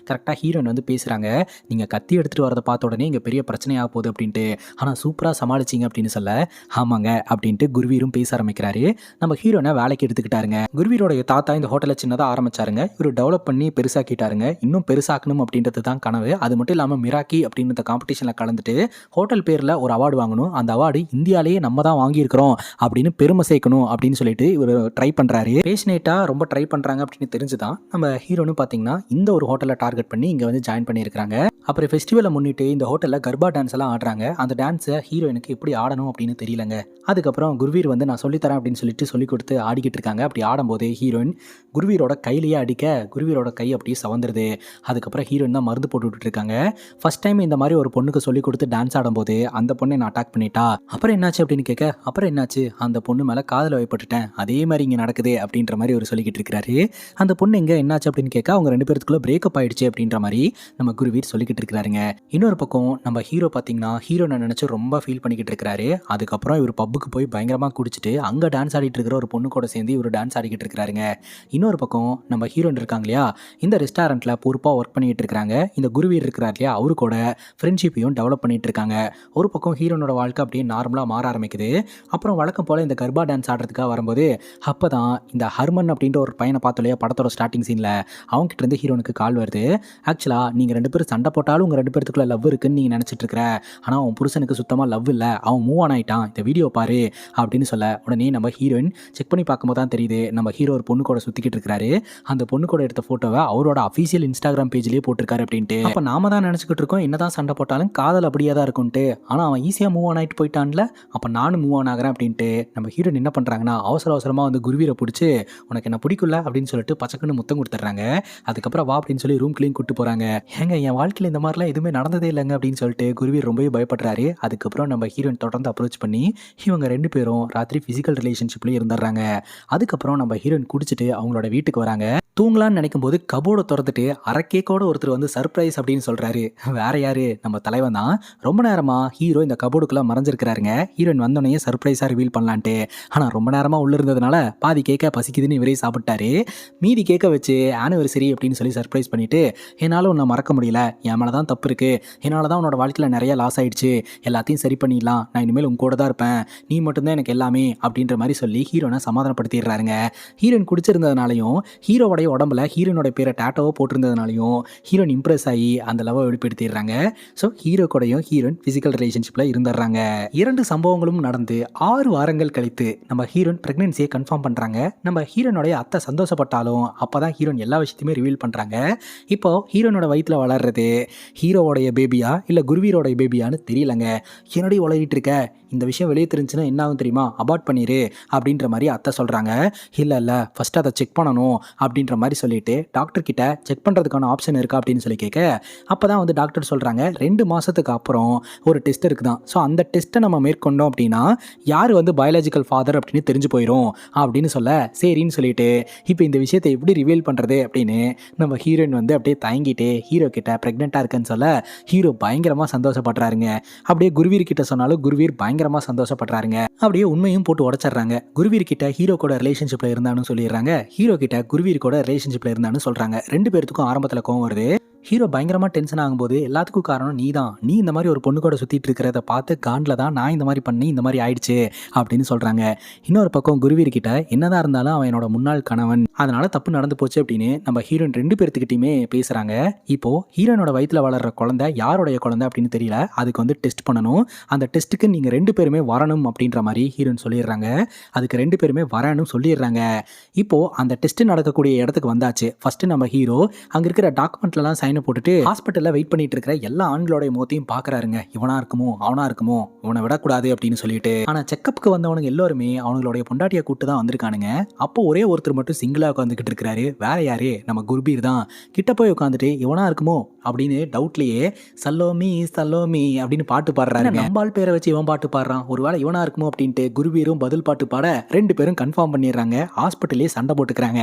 கரெக்டாக ஹீரோயின் வந்து பேசுகிறாங்க. நீங்கள் கத்தி எடுத்துகிட்டு வரதை பார்த்த உடனே இங்கே பெரிய பிரச்சனையாக போகுது அப்படின்ட்டு, ஆனால் சூப்பராக சமாளிச்சிங்க அப்படின்னு சொல்ல, ஆமாங்க அப்படின்ட்டு குர்வீரும் பேச ஆரம்பிக்கிறாரு. நம்ம ஹீரோனை வேலைக்கு எடுத்துக்கிட்டாருங்க. குர்வீரோடைய தாத்தா இந்த ஹோட்டலை சின்னதாக ஆரம்பிச்சாருங்க. இவர் டெவலப் பண்ணி பெருசாக்கிட்டாருங்க. இன்னும் பெருசாக்கணும் அப்படின்றது தான் கனவு. அது மட்டும் இல்லாமல் மிராக்கி அப்படின்னு இந்த காம்படிஷனில் கலந்துட்டு ஹோட்டல் பேரில் ஒரு அவார்டு வாங்கணும், அந்த அவார்டு இந்தியாவிலேயே நம்ம தான் வாங்கியிருக்கிறோம் அப்படின்னு பெருமை சேர்க்கணும் அப்படின்னு சொல்லிட்டு இவர் ட்ரை பண்ணுறாரு. பேஷனேட்டாக ரொம்ப ட்ரை பண்ணுறாங்க அப்படின்னு தெரிஞ்சு தான் நம்ம ஹீரோனு பார்த்தீங்கன்னா இந்த ஒரு ஹோட்டலை டார்கெட் பண்ணி இங்கே வந்து ஜாயின் பண்ணியிருக்கிறாங்க. அப்புறம் ஃபெஸ்டிவலை முன்னிட்டு இந்த ஹோட்டலில் கர்பா டான்ஸ் எல்லாம் ஆடுறாங்க. அந்த டான்ஸை ஹீரோயினுக்கு எப்படி ஆடணும் அப்படின்னு தெரியலங்க. அதுக்கப்புறம் குர்வீர் வந்து நான் சொல்லித்தரேன் அப்படின்னு சொல்லிட்டு சொல்லி கொடுத்து ஆடிக்கிட்டு இருக்காங்க. அப்படி ஆடும்போது ஹீரோயின் குர்வீரோட கையிலேயே அடிக்க குர்வீரோட கை அப்படியே சவந்துருது. அதுக்கப்புறம் ஹீரோயின் தான் மருந்து போட்டு இருக்காங்க. ஃபர்ஸ்ட் டைம் இந்த மாதிரி ஒரு பொண்ணுக்கு சொல்லி கொடுத்து டான்ஸ் ஆடும்போது அந்த பொண்ணை நான் அட்டாக் பண்ணிட்டா. அப்புறம் என்னாச்சு அப்படின்னு கேட்க, அப்புறம் என்னாச்சு, அந்த பொண்ணு மேலே காதல் வைப்பட்டுட்டேன், அதே மாதிரி இங்கே நடக்குது அப்படின்ற மாதிரி ஒரு சொல்லிக்கிட்டு இருக்கிறாரு. அந்த பொண்ணு எங்கே என்னாச்சு அப்படின்னு கேட்க, அவங்க ரெண்டு பேருக்குள்ள பிரேக்கப் ஆயிடுச்சு அப்படின்ற மாதிரி நம்ம குர்வீர் சொல்லிக்கிட்டு இருக்கிறாருங்க. இன்னொரு பக்கம் நம்ம ஹீரோ பார்த்தீங்கன்னா ஹீரோனை நினச்சி ரொம்ப ஃபீல் பண்ணிக்கிட்டு இருக்கிறாரு. அதுக்கப்புறம் இவர் பப்புக்கு போய் பயங்கரமாக பயங்கரமாக குடிச்சிட்டு அங்கே டான்ஸ் ஆடிட்டு இருக்கிற ஒரு பொண்ணு கூட சேர்ந்து இவர் டான்ஸ் ஆடிக்கிட்டு இருக்கிறாருங்க. இன்னொரு பக்கம் நம்ம ஹீரோயின் இருக்காங்க இல்லையா, இந்த ரெஸ்டாரண்ட்டில் பொறுப்பாக ஒர்க் பண்ணிட்டு இருக்காங்க. இந்த குருவீர் இருக்கிறார் இல்லையா, அவரு கூட ஃப்ரெண்ட்ஷிப்பையும் டெவலப் பண்ணிட்டு இருக்காங்க. ஒரு பக்கம் ஹீரோனோட வாழ்க்கை அப்படியே நார்மலாக மாற ஆரம்பிக்குது. அப்புறம் வழக்கம் போல் இந்த கர்பா டான்ஸ் ஆடுறதுக்காக வரும்போது அப்போ தான் இந்த ஹர்மன் அப்படின்ற ஒரு பையனை பார்த்தோம் இல்லையா படத்தோட ஸ்டார்டிங் சீனில், அவங்ககிட்ட இருந்து ஹீரோனுக்கு கால் வருது. ஆக்சுவலாக நீங்கள் 2 பேரும் சண்டை போட்டாலும் உங்கள் 2 பேருக்குள்ள லவ் இருக்குன்னு நீங்கள் நினச்சிட்டு இருக்கிற, ஆனால் அவன் புருஷனுக்கு சுத்தமாக லவ் இல்லை, அவன் மூவ் ஆன் ஆகிட்டான், இந்த வீடியோ பாரு அப்படின்னு சொல்ல உடனே நம்ம ஹீரோயின் செக் பண்ணி பார்க்கும்போது தான் தெரியுது நம்ம ஹீரோ ஒரு பொண்ணு கூட சுற்றிக்கிட்டு இருக்கிறாரு. அந்த பொண்ணு கூட எடுத்த ஃபோட்டோவை அவரோட அஃபீஷியல் இன்ஸ்டாகிராம் பேஜ்லேயே போட்டிருக்காரு அப்படின்ட்டு. அப்போ நாம தான் நினச்சிக்கிட்டு இருக்கோம் என்னதான் சண்டை போட்டாலும் காதல் அப்படியே தான் இருக்கும்ட்டு, ஆனால் அவன் ஈஸியாக மூவ் ஆன் ஆகிட்டு போயிட்டான்ல, அப்போ நானும் மூவ் ஆன் ஆகிறேன் அப்படின்ட்டு நம்ம ஹீரோயின் என்ன பண்ணுறாங்கன்னா அவசர அவசரமாக வந்து குருவீரை பிடிச்சி உனக்கு என்ன பிடிக்கல அப்படின்னு சொல்லிட்டு பச்சக்குன்னு முத்தம் கொடுத்துட்றாங்க. அதுக்கப்புறம் வா அப்படின்னு சொல்லி ரூம்குள்ளேயும் கூட்டு போகிறாங்க. ஏங்க என் வாழ்க்கையில் இந்த மாதிரிலாம் எதுவுமே நடந்ததே இல்லைங்க அப்படின்னு சொல்லிட்டு குருவீர் ரொம்பவே பயப்படுறாரு. அதுக்கப்புறம் நம்ம ஹீரோயின் தொடர்ந்து அப்ரோச் பண்ணி இவங்க 2 பேரும் ராத்திரி ஃபிசிக்கல் ரிலேஷன்ஷிப்லேயே இருந்துடுறாங்க. அதுக்கப்புறம் நம்ம ஹீரோயின் குடிச்சிட்டு அவங்களோட வீட்டுக்கு வராங்க. தூங்கலான்னு நினைக்கும் போது கபோர்டை திறந்துட்டு அரக்கேக்கோட ஒருத்தர் வந்து சர்ப்ரைஸ் அப்படின்னு சொல்கிறாரு. வேற யாரு, நம்ம தலைவன் தான். ரொம்ப நேரமாக ஹீரோ இந்த கபோர்டுக்குள்ளே மறைஞ்சிருக்கிறாருங்க. ஹீரோயின் வந்தோடனே சர்ப்ரைஸாக ரிவீல் பண்ணலான்ட்டு. ஆனால் ரொம்ப நேரமாக உள்ளே இருந்ததுனால பாதி கேட்க பசிக்குதுன்னு இவரே சாப்பிட்டாரு. மீதி கேட்க வச்சு ஆனிவர்சரி அப்படின்னு சொல்லி சர்ப்ரைஸ் பண்ணிவிட்டு என்னால் உன்னை மறக்க முடியல, என் மேலே தான் தப்பு இருக்குது, என்னால் தான் உன்னோட வாழ்க்கையில் நிறைய லாஸ் ஆகிடுச்சு, எல்லாத்தையும் சரி பண்ணிடலாம், நான் இனிமேல் உங்க கூட தான் இருப்பேன், நீ மட்டும்தான் எனக்கு எல்லாமே அப்படின்ற மாதிரி சொல்லி ஹீரோனை சமாதானப்படுத்திடுறாருங்க. ஹீரோயின் குடிச்சிருந்ததுனாலையும் ஹீரோவோடைய உடம்புல ஹீரோனோட பேரை டேட்டோவோ போட்டிருந்ததுனாலையும் ஹீரோயின் இம்ப்ரெஸ் ஆகி அந்த லவ்வை வெளிப்படுத்திடுறாங்க. ஸோ ஹீரோ கூடயும் ஹீரோயின் ஃபிசிக்கல் ரிலேஷன்ஷிப்பில் இருந்துடுறாங்க. 2 சம்பவங்களும் நடந்து 6 வாரங்கள் கழித்து நம்ம ஹீரோயின் ப்ரெக்னென்சியை கன்ஃபார்ம் பண்ணுறாங்க. நம்ம ஹீரோனுடைய அத்தை சந்தோஷப்பட்டாலும் அப்போ தான் ஹீரோயின் எல்லா விஷயத்தையுமே ரிவீல் பண்ணுறாங்க. இப்போ ஹீரோனோட வயிற்றில் வளர்றது ஹீரோவோடைய பேபியா இல்லை குருவீரோடைய பேபியான்னு தெரியலங்க. என்னடி வளரிட்டு இருக்க, இந்த விஷயம் வெளியே தெரிஞ்சுன்னா என்ன ஆகும் தெரியுமா, அபார்ட் பண்ணிடு அப்படின்ற மாதிரி அத்தை சொல்கிறாங்க. இல்லை ஃபஸ்ட்டு அதை செக் பண்ணணும் அப்படின்ற மாதிரி சொல்லிட்டு டாக்டர் கிட்ட செக் பண்ணுறதுக்கான ஆப்ஷன் இருக்கா அப்படின்னு சொல்லி கேட்க அப்போ தான் வந்து டாக்டர் சொல்கிறாங்க 2 மாதத்துக்கு அப்புறம் ஒரு டெஸ்ட் இருக்குதான். ஸோ அந்த டெஸ்ட்டை நம்ம மேற்கொண்டோம் அப்படின்னா யார் வந்து பயாலஜிக்கல் ஃபாதர் அப்படின்னு தெரிஞ்சு போயிடும் அப்படின்னு சொல்ல சரின்னு சொல்லிட்டு இப்போ இந்த விஷயத்தை எப்படி ரிவீல் பண்ணுறது அப்படின்னு நம்ம ஹீரோயின் வந்து அப்படியே தயங்கிட்டு ஹீரோ கிட்ட ப்ரெக்னெண்ட்டாக இருக்குன்னு சொல்ல ஹீரோ பயங்கரமாக சந்தோஷப்படுறாருங்க. அப்படியே குருவீர் கிட்ட சொன்னாலும் குருவீர் பயங்கரமாக சந்தோஷப்படுறாருங்க. அப்படியே உண்மையும் போட்டு உடச்சிட்றாங்க. குருவீர் கிட்ட ஹீரோ கூட ரிலேஷன்ஷிப்பில் இருந்தான்னு சொல்லிடுறாங்க. ஹீரோ கிட்ட குருவீர் கூட ரிலேஷன்ஷிப்பில் இருந்தான்னு சொல்கிறாங்க. 2 பேருக்கும் ஆரம்பத்தில் கோவம் வருது. ஹீரோ பயங்கரமாக டென்ஷன் ஆகும்போது எல்லாத்துக்கும் காரணம் நீ தான், நீ இந்த மாதிரி ஒரு பொண்ணு கூட சுற்றிட்டு இருக்கிறத பார்த்து காண்டில் தான் நான் இந்த மாதிரி பண்ணி இந்த மாதிரி ஆயிடுச்சு அப்படின்னு சொல்கிறாங்க. இன்னொரு பக்கம் குருவீர் கிட்ட என்னதான் இருந்தாலும் அவன் என்னோட முன்னாள் கணவன், அதனால தப்பு நடந்து போச்சு அப்படின்னு நம்ம ஹீரோயின் 2 பேர்த்துக்கிட்டையுமே பேசுகிறாங்க. இப்போது ஹீரோனோட வயிற்றில் வளர்கிற குழந்தை யாருடைய குழந்தை அப்படின்னு தெரியல, அதுக்கு வந்து டெஸ்ட் பண்ணணும், அந்த டெஸ்ட்டுக்கு நீங்கள் 2 பேருமே வரணும் அப்படின்ற மாதிரி ஹீரோயின் சொல்லிடுறாங்க. அதுக்கு 2 பேருமே வரணும்னு சொல்லிடுறாங்க. இப்போது அந்த டெஸ்ட் நடக்கக்கூடிய இடத்துக்கு வந்தாச்சு. ஃபஸ்ட்டு நம்ம ஹீரோ அங்கே இருக்கிற டாக்குமெண்ட்லாம் சைன் போட்டுட்டு ஹாஸ்பிட்டல்ல வெயிட் பண்ணிட்டு இருக்கிற எல்லா ஆண்களோட முகத்தையும் பாக்குறாருங்க. இவனா இருக்குமோ அவனா இருக்குமோ, இவனை விடக்கூடாது அப்படின்னு சொல்லிட்டு. ஆனா செக்கப்புக்கு வந்தவனுங்க எல்லாருமே அவங்களுடைய பொண்டாட்டியை கூட்டு தான் வந்திருக்கானுங்க. அப்போ ஒரே ஒருத்தர் மட்டும் சிங்கிளா உட்காந்துக்கிட்டு இருக்கிறாரு. வேற யாரு, நம்ம குருபீர் தான். கிட்ட போய் உட்காந்துட்டு இவனா இருக்குமோ அப்படின்னு டவுட்லயே சல்லோமி சல்லோமி அப்படின்னு பாட்டு பாடுறாரு. நம்பால் பேரை வச்சு இவன் பாட்டு பாடுறான், ஒருவேளை இவனா இருக்குமோ அப்படின்ட்டு குருபீரும் பதில் பாட்டு பாட 2 பேரும் கன்ஃபார்ம் பண்ணிடுறாங்க. ஹாஸ்பிட்டலே சண்டை போட்டுக்கிறாங்க.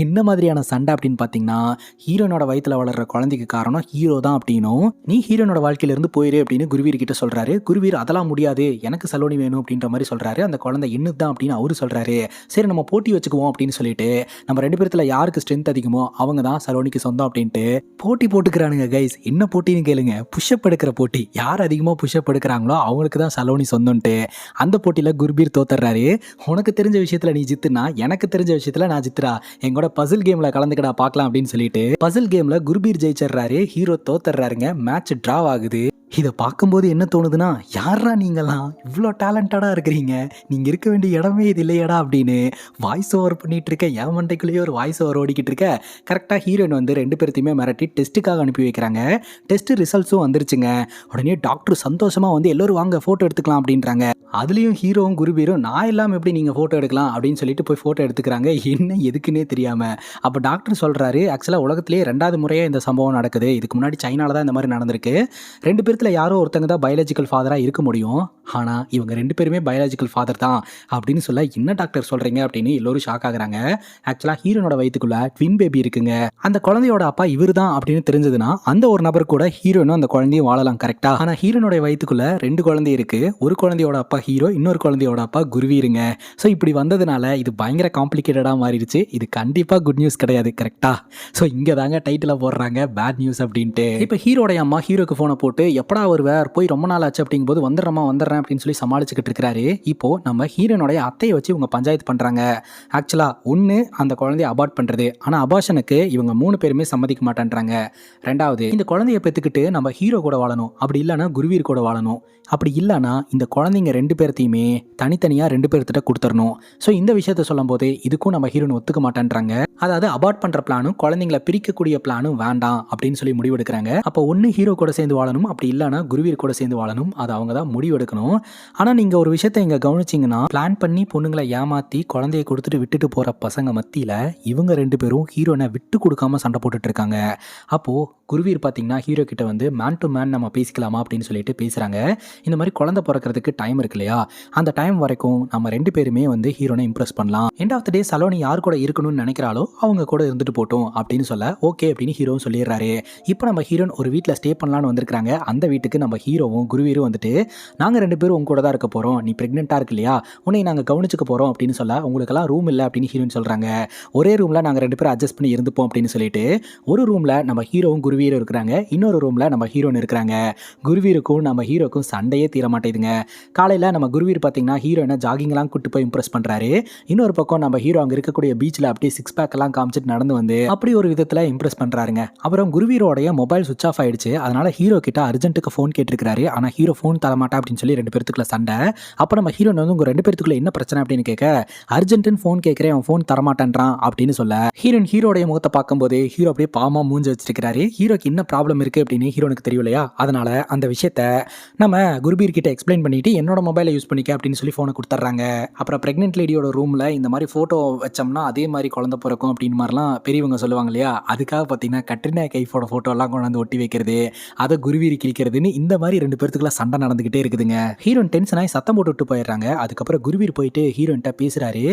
என்ன மாதிரியான சண்டை அப்படின்னு பாத்தீங்கன்னா ஹீரோனோட வயிற்றுல வளர்ற குழந்தைக்கு காரணம் ஹீரோ தான் அப்படின்னும் நீ ஹீரோனோட வாழ்க்கையில இருந்து போயிரு அப்படின்னு குருவீர் கிட்ட சொல்றாரு. குருவீர் அதெல்லாம் முடியாது, எனக்கு சலோனி வேணும் அப்படின்ற மாதிரி சொல்றாரு. அந்த குழந்தை என்னது தான் அப்படின்னு அவரு சொல்றாரு. சரி நம்ம போட்டி வச்சுக்குவோம் அப்படின்னு சொல்லிட்டு நம்ம 2 பேர்த்துல யாருக்கு ஸ்ட்ரென்த் அதிகமோ அவங்க தான் சலோனிக்கு சொந்தம் அப்படின்ட்டு போட்டி போட்டுக்கிறானுங்க. கைஸ் என்ன போட்டின்னு கேளுங்க, புஷ்அப் எடுக்கிற போட்டி. யார் அதிகமாக புஷ்அப் எடுக்கிறாங்களோ அவங்களுக்கு தான் சலோனி சொந்தம்ட்டு. அந்த போட்டியில் குருபீர் தோத்துறாரு. உனக்கு தெரிஞ்ச விஷயத்தில் நீ ஜித்துனா எனக்கு தெரிஞ்ச விஷயத்தில் நான் ஜித்துறா, எங்கூட பசில் கேமில் கலந்துக்கடா பார்க்கலாம் அப்படின்னு சொல்லிட்டு பசில் கேமில் குருபீர் ஜெயிச்சிடுறாரு. ஹீரோ தோத்துறாருங்க. மேட்ச் டிராவ் ஆகுது. இதை பார்க்கும்போது என்ன தோணுதுன்னா, யாரா நீங்களாம் இவ்வளோ டேலண்டடாக இருக்கிறீங்க, நீங்கள் இருக்க வேண்டிய இடமே இது இல்லையடா அப்படின்னு வாய்ஸ் ஓவர் பண்ணிகிட்டு இருக்க. என் மண்டைக்குள்ளேயே ஒரு வாய்ஸ் ஓவர் ஓடிக்கிட்டு இருக்க. கரெக்டாக ஹீரோயின் வந்து 2 பேர்த்தையுமே மிரட்டி டெஸ்ட்டுக்காக அனுப்பி வைக்கிறாங்க. டெஸ்ட் ரிசல்ட்ஸும் வந்துருச்சுங்க. உடனே டாக்டர் சந்தோஷமாக வந்து எல்லோரும் வாங்க ஃபோட்டோ எடுத்துக்கலாம் அப்படின்றாங்க. அதுலேயும் ஹீரோவும் குருபீரும் நான் இல்லாமல் எப்படி நீங்கள் ஃபோட்டோ எடுக்கலாம் அப்படின்னு சொல்லிட்டு போய் ஃபோட்டோ எடுத்துக்கிறாங்க. என்ன எதுக்குன்னே தெரியாமல். அப்போ டாக்டர் சொல்கிறாரு, ஆக்சுவலாக உலகத்திலேயே 2வது முறையாக இந்த சம்பவம் நடக்குது. இதுக்கு முன்னாடி சைனாவில் தான் இந்த மாதிரி நடந்திருக்கு. 2 பேர்த்துல யாரோ ஒருத்தங்க தான் பயாலஜிக்கல் ஃபாதராக இருக்க முடியும், ஆனால் இவங்க 2 பேருமே பயாலஜிக்கல் ஃபாதர் தான் அப்படின்னு சொல்ல என்ன டாக்டர் சொல்கிறீங்க அப்படின்னு எல்லோரும் ஷாக் ஆகுறாங்க. ஆக்சுவலாக ஹீரோனோட வயிற்றுக்குள்ள ட்வின் பேபி இருக்குங்க. அந்த குழந்தையோட அப்பா இவர் தான் அப்படின்னு தெரிஞ்சதுன்னா அந்த ஒரு நபர் கூட ஹீரோனும் அந்த குழந்தையும் வாழலாம் கரெக்டாக. ஆனால் ஹீரோனோட வயிற்றுக்குள்ள 2 குழந்தை இருக்கு. ஒரு குழந்தையோட அப்பா அப்பா ஹீரோ, இன்னொரு குழந்தையோட அப்பா குருவீருங்க. ஸோ இப்படி வந்ததுனால இது பயங்கர காம்ப்ளிகேட்டடா மாறிடுச்சு. இது கண்டிப்பா குட் நியூஸ் கிடையாது. கரெக்ட்டா? ஸோ இங்க தாங்க டைட்டில போடுறாங்க பேட் நியூஸ் அப்படின்ட்டு. இப்ப ஹீரோடைய அம்மா ஹீரோக்கு ஃபோன போட்டு எப்படா வருவ? போய் ரொம்ப நாள் ஆச்சு அப்படிங்கும்போது வந்துடுறேன் அப்படின்னு சொல்லி சமாளிச்சுக்கிட்டு இருக்காரு. இப்போ நம்ம ஹீரோனுடைய அத்தையை வச்சு இவங்க பஞ்சாயத்து பண்றாங்க. ஆக்சுவலா ஒண்ணு அந்த குழந்தைய அபார்ட் பண்றது. ஆனா அபார்ஷனுக்கு இவங்க 3 பேருமே சம்மதிக்க மாட்டேன்றாங்க. 2வது இந்த குழந்தைய பெத்துக்கிட்டு நம்ம ஹீரோ கூட வாழணும். அப்படி இல்லைன்னா குருவீர் கூட வாழணும். அப்படி இல்லைன்னா இந்த குழந்தைங்க 2 பேர்த்தையுமே தனித்தனியாக 2 பேர்த்திட்ட கொடுத்துடணும். ஸோ இந்த விஷயத்த சொல்லும் போது இதுக்கும் நம்ம ஹீரோன் ஒத்துக்க மாட்டேன்றாங்க. அதாவது அபார்ட் பண்ணுற பிளானும் குழந்தைங்களை பிரிக்கக்கூடிய பிளானும் வேண்டாம் அப்படின்னு சொல்லி முடிவெடுக்கிறாங்க. அப்போ ஒன்று ஹீரோ கூட சேர்ந்து வாழணும், அப்படி இல்லைன்னா குருவீர் கூட சேர்ந்து வாழணும். அது அவங்க தான் முடிவெடுக்கணும். ஆனால் நீங்கள் ஒரு விஷயத்தை இங்கே கவனிச்சிங்கன்னா, பிளான் பண்ணி பொண்ணுங்களை ஏமாற்றி குழந்தைய கொடுத்துட்டு விட்டுட்டு போகிற பசங்க மத்தியில் இவங்க 2 பேரும் ஹீரோனை விட்டு கொடுக்காம சண்டை போட்டுட்டு இருக்காங்க. அப்போது குருவீர் பார்த்தீங்கன்னா ஹீரோ கிட்ட வந்து மேன் டு மேன் நம்ம பேசிக்கலாமா அப்படின்னு சொல்லிட்டு பேசுகிறாங்க. இந்த மாதிரி குழந்தை பிறக்கிறதுக்கு டைம் இருக்கு இல்லையா, அந்த டைம் வரைக்கும் நம்ம 2 பேருமே வந்து ஹீரோனை இம்ப்ரெஸ் பண்ணலாம். எண்ட் ஆஃப் த டே சலோனி யார் கூட இருக்கணும்னு நினைக்கிறாளோ அவங்க கூட இருந்துட்டு போட்டோம் அப்படின்னு சொல்ல ஓகே அப்படின்னு ஹீரோவும் சொல்லிடுறாரு. இப்போ நம்ம ஹீரோன் ஒரு வீட்டில் ஸ்டே பண்ணலான்னு வந்திருக்காங்க. அந்த வீட்டுக்கு நம்ம ஹீரோவும் குருவீரும் வந்துட்டு நாங்கள் 2 பேரும் உங்க கூட தான் இருக்க போகிறோம், நீ ப்ரெக்னெண்ட்டாக இருக்கு இல்லையா, உன்னை நாங்கள் கவனிச்சுக்க போகிறோம் அப்படின்னு சொல்ல உங்களுக்கெல்லாம் ரூம் இல்லை அப்படின்னு ஹீரோன்னு சொல்கிறாங்க. ஒரே ரூமில் நாங்கள் 2 பேரும் அட்ஜஸ்ட் பண்ணி இருந்துப்போம் அப்படின்னு சொல்லிட்டு ஒரு ரூமில் நம்ம ஹீரோவும் குருவீரும் இருக்கிறாங்க, இன்னொரு ரூமில் நம்ம ஹீரோன்னு இருக்கிறாங்க. குருவீருக்கும் நம்ம ஹீரோக்கும் சண்டையே தீர மாட்டேதுங்க. காலையில் நம்ம குருவீர் பார்த்தீங்கன்னா ஹீரோயினை ஜாகிங்லாம் கூட்டு போய் இம்ப்ரெஸ் பண்ணுறாரு. இன்னொரு பக்கம் நம்ம ஹீரோ அங்கே இருக்கக்கூடிய பீச்சில் அப்படியே 6 பேக் எல்லாம் காமிச்சிட்டு நடந்து வந்து அப்படி ஒரு விதத்தில் இம்ப்ரெஸ் பண்ணுறாருங்க. அப்புறம் குருவீரோடைய மொபைல் சுவிச் ஆஃப் ஆயிடுச்சு. அதனால ஹீரோ கிட்ட அர்ஜென்ட்டுக்கு ஃபோன் கேட்டிருக்காரு. ஆனால் ஹீரோ ஃபோன் தரமாட்டா அப்படின்னு சொல்லி 2 பேருக்குள்ள சண்டை. அப்போ நம்ம ஹீரோன் வந்து உங்கள் 2 பேருக்குள்ள என்ன பிரச்சனை அப்படின்னு கேட்க, அர்ஜென்ட்டுன்னு ஃபோன் கேட்குறேன், அவன் ஃபோன் தரமாட்டேன்றான் அப்படின்னு சொல்ல ஹீரோன் ஹீரோடைய முகத்தை பார்க்கும்போது ஹீரோ அப்படியே பாமா மூஞ்சி வச்சிருக்காரு. ஹீரோக்கு என்ன ப்ராப்ளம் இருக்குது அப்படின்னு ஹீரோனுக்கு தெரியும் இல்லையா, அதனால அந்த விஷயத்த நம்ம குருபீர் கிட்ட எக்ஸ்பிளைன் பண்ணிட்டு என்னோட மொபைலை யூஸ் பண்ணிக்க அப்படின்னு சொல்லி ஃபோனை கொடுத்துட்றாங்க. அப்புறம் பிரெக்னென்ட் லேடியோட ரூமில் இந்த மாதிரி ஃபோட்டோ வச்சோம்னா அதே மாதிரி குழந்தை பிறக்கும் அப்படின்னு மாதிரிலாம் பெரியவங்க சொல்லுவாங்க இல்லையா, அதுக்காக பார்த்தீங்கன்னா கட்ரினா கைஃபோட ஃபோட்டோலாம் கொண்டாந்து ஒட்டி வைக்கிறது, அதை குருவீர் கிழிக்கிறதுன்னு இந்த மாதிரி 2 பேருக்குள்ள சண்டை நடந்துகிட்டே இருக்குதுங்க. ஹீரோன் டென்ஷன் ஆகி சத்தம் போட்டு விட்டு போயிடுறாங்க. அதுக்கப்புறம் குருவீர் போயிட்டு ஹீரோன்ட்ட பேசுறாரு.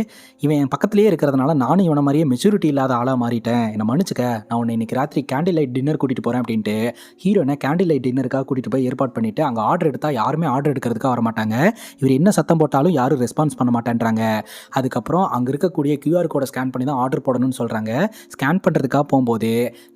இவன் என் பக்கத்திலேயே இருக்கிறதுனால நானும் இவனை மாதிரியே மெச்சூரிட்டி இல்லாத ஆளாக மாறிட்டேன், என்னை மன்னிச்சுக்க, நான் உன்னை இன்னைக்கு ராத்திரி கேண்டில் லைட் டின்னர் கூட்டிட்டு போறேன் அப்படின்ட்டு ஹீரோனை கேண்டில் லைட் டின்னருக்காக கூட்டிட்டு போய் ஏற்பாடு பண்ணிட்டு அங்கே ஆர்டர் எடுத்தா யாருமே ஆர்டர் எடுக்கிறதுக்காக வர மாட்டாங்க. இவர் என்ன சத்தம் போட்டாலும் யாரும் ரெஸ்பான்ஸ் பண்ண மாட்டேன்றாங்க. அதுக்கப்புறம் அங்கே இருக்கக்கூடிய QR கோடை ஸ்கேன் பண்ணி தான் ஆர்டர் போடணும்னு சொல்கிறாங்க. ஸ்கேன் பண்ணுறதுக்காக போகும்போது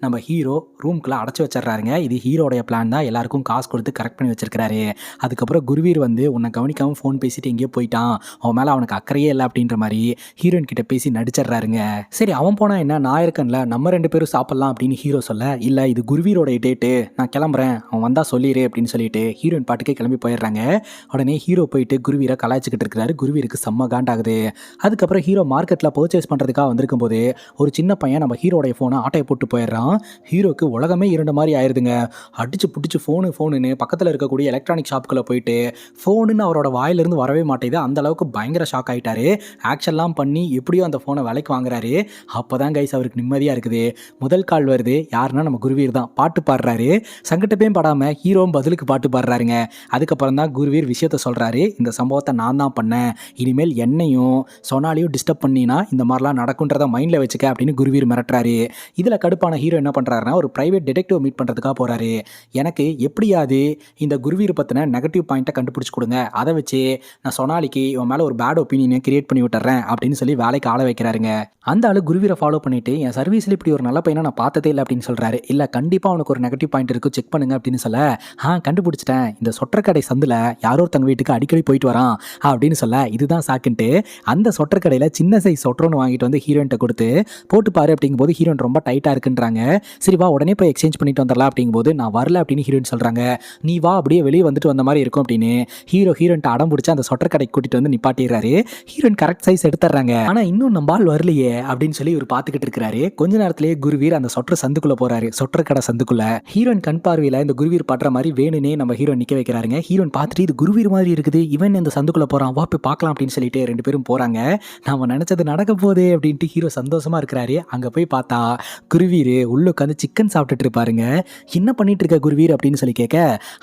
நம்ம ஹீரோ ரூம்குள்ளே அடைச்சி வச்சிடறாருங்க. இது ஹீரோடைய பிளான் தான், எல்லாருக்கும் காசு கொடுத்து கரெக்ட் பண்ணி வச்சிருக்காரு. அதுக்கப்புறம் குருவீர் வந்து உன்னை கவனிக்காமல் ஃபோன் பேசிட்டு எங்கேயோ போயிட்டான், அவன் மேலே அவனுக்கு அக்கறையே இல்லை அப்படின்ற மாதிரி ஹீரோயின் கிட்ட பேசி நடிச்சிடறாருங்க. சரி அவன் போனால் என்ன, நான் இருக்கேன்ல, நம்ம 2 பேரும் சாப்பிட்லாம் அப்படின்னு ஹீரோ சொல்ல, இல்லை இது குருவீரோட டேட்டு, நான் கிளம்புறேன், அவன் வந்தால் சொல்லிடு அப்படின்னு சொல்லிட்டு ஹீரோயின் பாட்டுக்கே கிளம்பி போயிடுறாங்க. உடனே ஹீரோ போயிட்டு குருவீரை கலாய்ச்சிக்கிட்டு இருக்கிறாரு. குருவீருக்கு செம்ம காண்டாகுது. அதுக்கப்புறம் ஹீரோ மார்க்கெட்டில் பர்ச்சேஸ் பண்ணுறதுக்காக வந்திருக்கும் போது ஒரு சின்ன பையன் நம்ம ஹீரோடைய ஃபோனை ஆட்டையை போட்டு போயிடுறான். ஹீரோக்கு உலகமே இருண்ட மாதிரி ஆயிடுதுங்க. அடிச்சு பிடிச்சி ஃபோனுன்னு பக்கத்தில் இருக்கக்கூடிய எலக்ட்ரானிக் ஷாப்புக்குள்ளே போயிட்டு ஃபோனுன்னு அவரோட வாயிலிருந்து வரவே மாட்டேது. அந்த அளவுக்கு பயங்கர ஷாக் ஆகிட்டாரு. ஆக்ஷன்லாம் பண்ணி எப்படியோ அந்த ஃபோனை விலைக்கு வாங்குறாரு. அப்போ தான் கைஸ் அவருக்கு நிம்மதியாக இருக்குது. முதல் கால் வருது, யாருன்னா நம்ம குருவீர் தான். பாட்டு பாடுறாரு. சங்கட்டப்பையும் படாமல் ஹீரோவும் பதிலுக்கு பாட்டு பாடுறாருங்க. அதுக்கப்புறம் தான் குருவீர் விஷயத்த சொல்கிறாரு, இந்த சம்பவத்தை நான் தான் பண்ணேன், இனிமேல் என்னையும் சொனாலியும் டிஸ்டர்ப் பண்ணினா இந்த மாதிரிலாம் நடக்குன்றதை மைண்டில் வச்சுக்க அப்படின்னு குருவீர் மிரட்டுறாரு. இதில் கடுப்பான ஹீரோ என்ன பண்ணுறாருன்னா ஒரு ப்ரைவேட் டிடெக்டிவ் மீட் பண்ணுறதுக்காக போகிறாரு. எனக்கு எப்படியாவது இந்த குருவீர் பற்றின நெகட்டிவ் பாயிண்ட்டை கண்டுபிடிச்சி கொடுங்க, அதை வச்சு நான் சொனாலிக்கு இவன் மேலே ஒரு பேட் ஒப்பீனியனை கிரியேட் பண்ணி விட்டுறேன் அப்படின்னு சொல்லி வேலைக்கு ஆள வைக்கிறாருங்க. அந்த ஆளு குருவீரை ஃபாலோ பண்ணிட்டு என் சர்வீஸில் இப்படி ஒரு நல்ல பையனை நான் பார்த்ததே இல்லை அப்படின்னு சொல்கிறாரு. இல்லை கண்டிப்பாக அவனுக்கு ஒரு நெகட்டிவ் பாயிண்ட் இருக்குது, செக் பண்ணுங்க அப்படின்னு சொல்ல, கண்டுபிடிச்சிட்டேன், இந்த சொற்றக்கடை சந்தில் யாரோ தங்க வீட்டுக்கு அடிக்கடி போயிட்டு வரான் அப்படின்னு சொல்ல, இதுதான் சாக்குன்ட்டு அந்த சொற்றக்கடையில் சின்ன சைஸ் சொற்றொன்று வாங்கிட்டு வந்து ஹீரோயின்ட்ட கொடுத்து போட்டு பாரு அப்படிங்கும்போது ஹீரோயின் ரொம்ப டைட்டாக இருக்குன்றாங்க. சரி வா உடனே போய் எக்ஸ்சேஞ்ச் பண்ணிட்டு வந்துடலாம் அப்படிங்கும்போது நான் வரல அப்படின்னு ஹீரோயின் சொல்கிறாங்க. நீ வா அப்படியே வெளியே வந்துட்டு வந்த மாதிரி இருக்கும் அப்படின்னு ஹீரோயின்ட்ட அடம் பிடிச்சி அந்த சொற்றக்கடைக்கு கூட்டிட்டு வந்து நிப்பாட்டிடுறாரு. ஹீரோயின் கரெக்ட் சைஸ் எடுத்துறாங்க. ஆனால் இன்னும் நம்ம ஆள் வரலையே அப்படின்னு சொல்லி இவர் பார்த்துக்கிட்டு இருக்கிறாரு. கொஞ்ச நேரத்திலேயே குருவீர் அந்த சொற்ற சந்துக்குள்ள போறாரு. சொற்றக்கடை சந்துக்குள்ள ஹீரோயின் கண் பார்வையில் இந்த குருவீர் படுற மாதிரி வேணுனே நம்ம ஹீரோயின் நிக்க வைக்கிறாருங்க. ஹீரோயின் பார்த்துட்டு இது குருவீர் மாதிரி இருக்குது, இவன் இந்த சந்துக்குள்ள போறான், வா போய் பார்க்கலாம் அப்படின்னு சொல்லிட்டு 2 பேரும் போறாங்க. நாம நினைச்சது நடக்க போதே அப்படின்ட்டு ஹீரோ சந்தோஷமா இருக்கிறாரு. அங்க போய் பார்த்தா குருவீர் உள்ள உட்காந்து சிக்கன் சாப்பிட்டுட்டு இருப்பாருங்க. என்ன பண்ணிட்டு இருக்க குருவீர் அப்படின்னு சொல்லி கேட்க,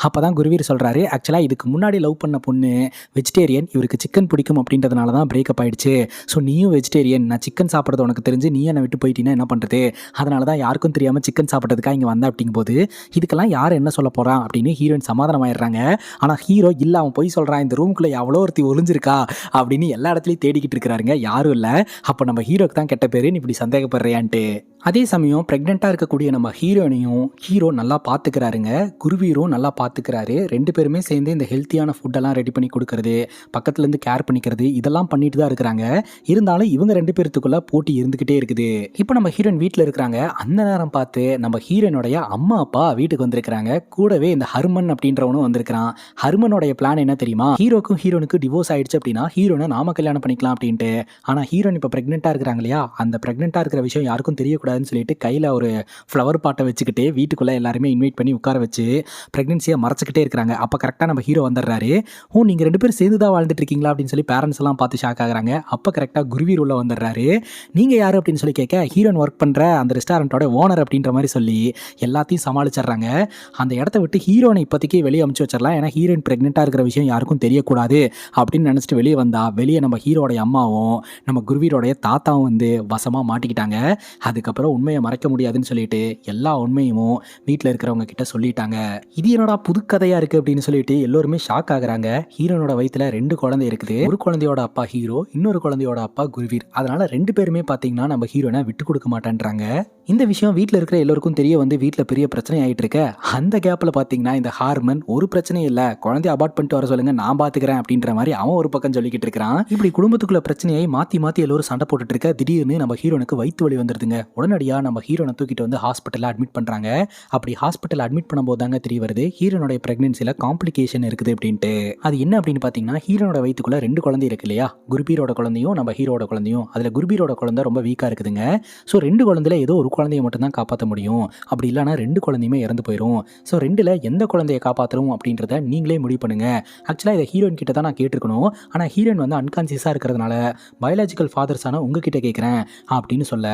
அப்பதான் குருவீர் சொல்றாரு, ஆக்சுவலா இதுக்கு முன்னாடி லவ் பண்ண பொண்ணு வெஜிடேரியன், இவருக்கு சிக்கன் பிடிக்கும் அப்படின்றதுனால தான் பிரேக்கப் ஆயிடுச்சு. ஸோ நீயும் வெஜிடேரியன், நான் சிக்கன் சாப்பிட்றது உனக்கு தெரிஞ்சு நீ என்னை விட்டு போயிட்டீங்கன்னா என்ன பண்றது, அதனால தான் யாருக்கும் தெரியாம சிக்கன் சாப்பிட்றதுக்காக இங்க வந்த அப்படிங்கும்போது இதுக்கெல்லாம் யார் என்ன சொல்ல போறான் அப்படின்னு ஹீரோயின் சமாதானம் ஆயிடுறாங்க. ஆனா ஹீரோ இல்ல அவன் போய் சொல்றான் என்னடா இந்த ரூம்குள்ளே எவ்வளோ ஒருத்தி ஒளிஞ்சிருக்கா அப்படின்னு எல்லா இடத்துலையும் தேடிக்கிட்டு இருக்கிறாருங்க. யாரும் இல்லை. அப்போ நம்ம ஹீரோக்கு தான் கெட்ட பேரு, நீ இப்படி சந்தேகப்படுறியான்ட்டு. அதே சமயம் ப்ரெக்னெண்ட்டாக இருக்கக்கூடிய நம்ம ஹீரோனையும் ஹீரோ நல்லா பார்த்துக்கிறாருங்க. குருவீரும் நல்லா பார்த்துக்கிறாரு. 2 பேருமே சேர்ந்து இந்த ஹெல்த்தியான ஃபுட்டெல்லாம் ரெடி பண்ணி கொடுக்கறது, பக்கத்துலேருந்து கேர் பண்ணிக்கிறது, இதெல்லாம் பண்ணிட்டு தான் இருக்கிறாங்க. இருந்தாலும் இவங்க 2 பேர்த்துக்குள்ள போட்டி இருந்துக்கிட்டே இருக்குது. இப்போ நம்ம ஹீரோயின் வீட்டில் இருக்கிறாங்க. அந்த நேரம் பார்த்து நம்ம ஹீரோயினுடைய அம்மா அப்பா வீட்டுக்கு வந்திருக்கிறாங்க. கூடவே இந்த ஹர்மன் அப்படின்றவனும் வந்திருக்கிறான். ஹர்மனோடைய பிளான் என்ன தெரியுமா? ஹீரோக்கும் ஹீரோனுக்கு டிவோர்ஸ் ஆயிடுச்சு அப்படின்னா ஹீரோனை நாம கல்யாணம் பண்ணிக்கலாம் அப்படின்ட்டு. ஆனால் ஹீரோயின் இப்போ ப்ரெக்னெண்ட்டாக இருக்கிறாங்க இல்லையா, அந்த ப்ரெக்னெண்ட்டாக இருக்கிற விஷயம் யாருக்கும் தெரியக்கூடாதுன்னு சொல்லிட்டு கையில் ஒரு ஃப்ளவர் பாட்டை வச்சுக்கிட்டு வீட்டுக்குள்ளே எல்லாருமே இன்வைட் பண்ணி உட்கார வச்சு ப்ரெக்னென்சியை மறைச்சிக்கிட்டே இருக்கிறாங்க. அப்போ கரெக்டாக நம்ம ஹீரோ வந்துடுறாரு. நீங்கள் 2 பேரும் சேர்ந்து தான் வாழ்ந்துட்டு இருக்கீங்களா அப்படின்னு சொல்லி பேரண்ட்ஸ் எல்லாம் பார்த்து ஷாக் ஆகுறாங்க. அப்போ கரெக்டாக குருவீர் உள்ள வந்துடுறாரு. நீங்கள் யார் அப்படின்னு சொல்லி கேட்க, ஹீரோயின் ஒர்க் பண்ணுற அந்த ரெஸ்டாரண்ட்டோட ஓனர் அப்படின்ற மாதிரி சொல்லி எல்லாத்தையும் சமாளிச்சிடுறாங்க. அந்த இடத்த விட்டு ஹீரோனை இப்போதைக்கு வெளியே அமுச்சு வச்சிடலாம். ஏன்னா ஹீரோயின் ப்ரெக்னெண்ட்டாக இருக்கிற விஷயம் யாருக்கும் தெரியக்கூடாது அப்படின்னு நினச்சிட்டு வெளியே வந்தா வெளியே நம்ம ஹீரோடைய அம்மாவும் நம்ம குருவீரோடைய தாத்தாவும் வந்து வசமாக மாட்டிக்கிட்டாங்க. அதுக்கப்புறம் உண்மையை மறைக்க முடியாதுன்னு சொல்லிட்டு எல்லா உண்மையும் வீட்டில் இருக்கிறவங்க கிட்ட சொல்லிட்டாங்க. இது என்னடா புது கதையாக இருக்குது அப்படின்னு சொல்லிட்டு எல்லோருமே ஷாக் ஆகுறாங்க. ஹீரோனோட வயிற்றுல 2 குழந்தை இருக்குது. ஒரு குழந்தையோட அப்பா ஹீரோ, இன்னொரு குழந்தையோட அப்பா குருவீர். அதனால 2 பேருமே பார்த்தீங்கன்னா நம்ம ஹீரோனை விட்டு கொடுக்க மாட்டேன்றாங்க. இந்த விஷயம் வீட்டில் இருக்கிற எல்லோருக்கும் தெரிய வந்து வீட்டில் பெரிய பிரச்சனை ஆகிட்டு இருக்க. அந்த கேப்பில் பார்த்தீங்கன்னா இந்த ஹார்மன் ஒரு பிரச்சனையும் இல்லை, குழந்தைய அபார்ட் பண்ணிட்டு வர சொல்லுங்க, நான் பார்த்துக்கிறேன் அப்படின்ற மாதிரி அவன் ஒரு பக்கம் சொல்லிக்கிட்டு இருக்கிறான். இப்படி குடும்பத்துக்குள்ள பிரச்சனையை மாற்றி மாற்றி எல்லோரும் சண்டை போட்டுட்டு இருக்க திடீர்னு நம்ம ஹீரோனுக்கு வயிற்று வலி வந்துருதுங்க. உடனடியாக நம்ம ஹீரோனை தூக்கிட்டு வந்து ஹாஸ்பிட்டலில் அட்மிட் பண்ணுறாங்க. அப்படி ஹாஸ்பிட்டல் அட்மிட் பண்ணும்போது தாங்க தெரிய வருது ஹீரோனுடைய பிரெக்னன்சியில் காம்ப்ளிகேஷன் இருக்குது அப்படின்ட்டு. அது என்ன அப்படின்னு பார்த்தீங்கன்னா, ஹீரோனோட வயிற்றுக்குள்ள 2 குழந்தை இருக்கு இல்லையா, குருபீரோட குழந்தையும் நம்ம ஹீரோட குழந்தையும். அதில் குருபீரோட குழந்தை ரொம்ப வீக்காக இருக்குதுங்க. ஸோ 2 குழந்தையில ஏதோ ஒரு குழந்தைய மட்டும் தான் காப்பாற்ற முடியும். அப்படி இல்லைனா 2 குழந்தையுமே இறந்து போயிடும். ஸோ 2ல் எந்த குழந்தைய காப்பாற்றணும் அப்படின்றத நீங்களே முடிவு பண்ணுங்க. ஆக்சுவலாக இதை ஹீரோயின் கிட்ட தான் நான் கேட்டிருக்கணும். ஆனால் ஹீரோயின் வந்து அன்கான்சியஸாக இருக்கிறதுனால பயாலஜிக்கல் ஃபாதர்ஸான உங்ககிட்ட கேட்குறேன் அப்படின்னு சொல்ல,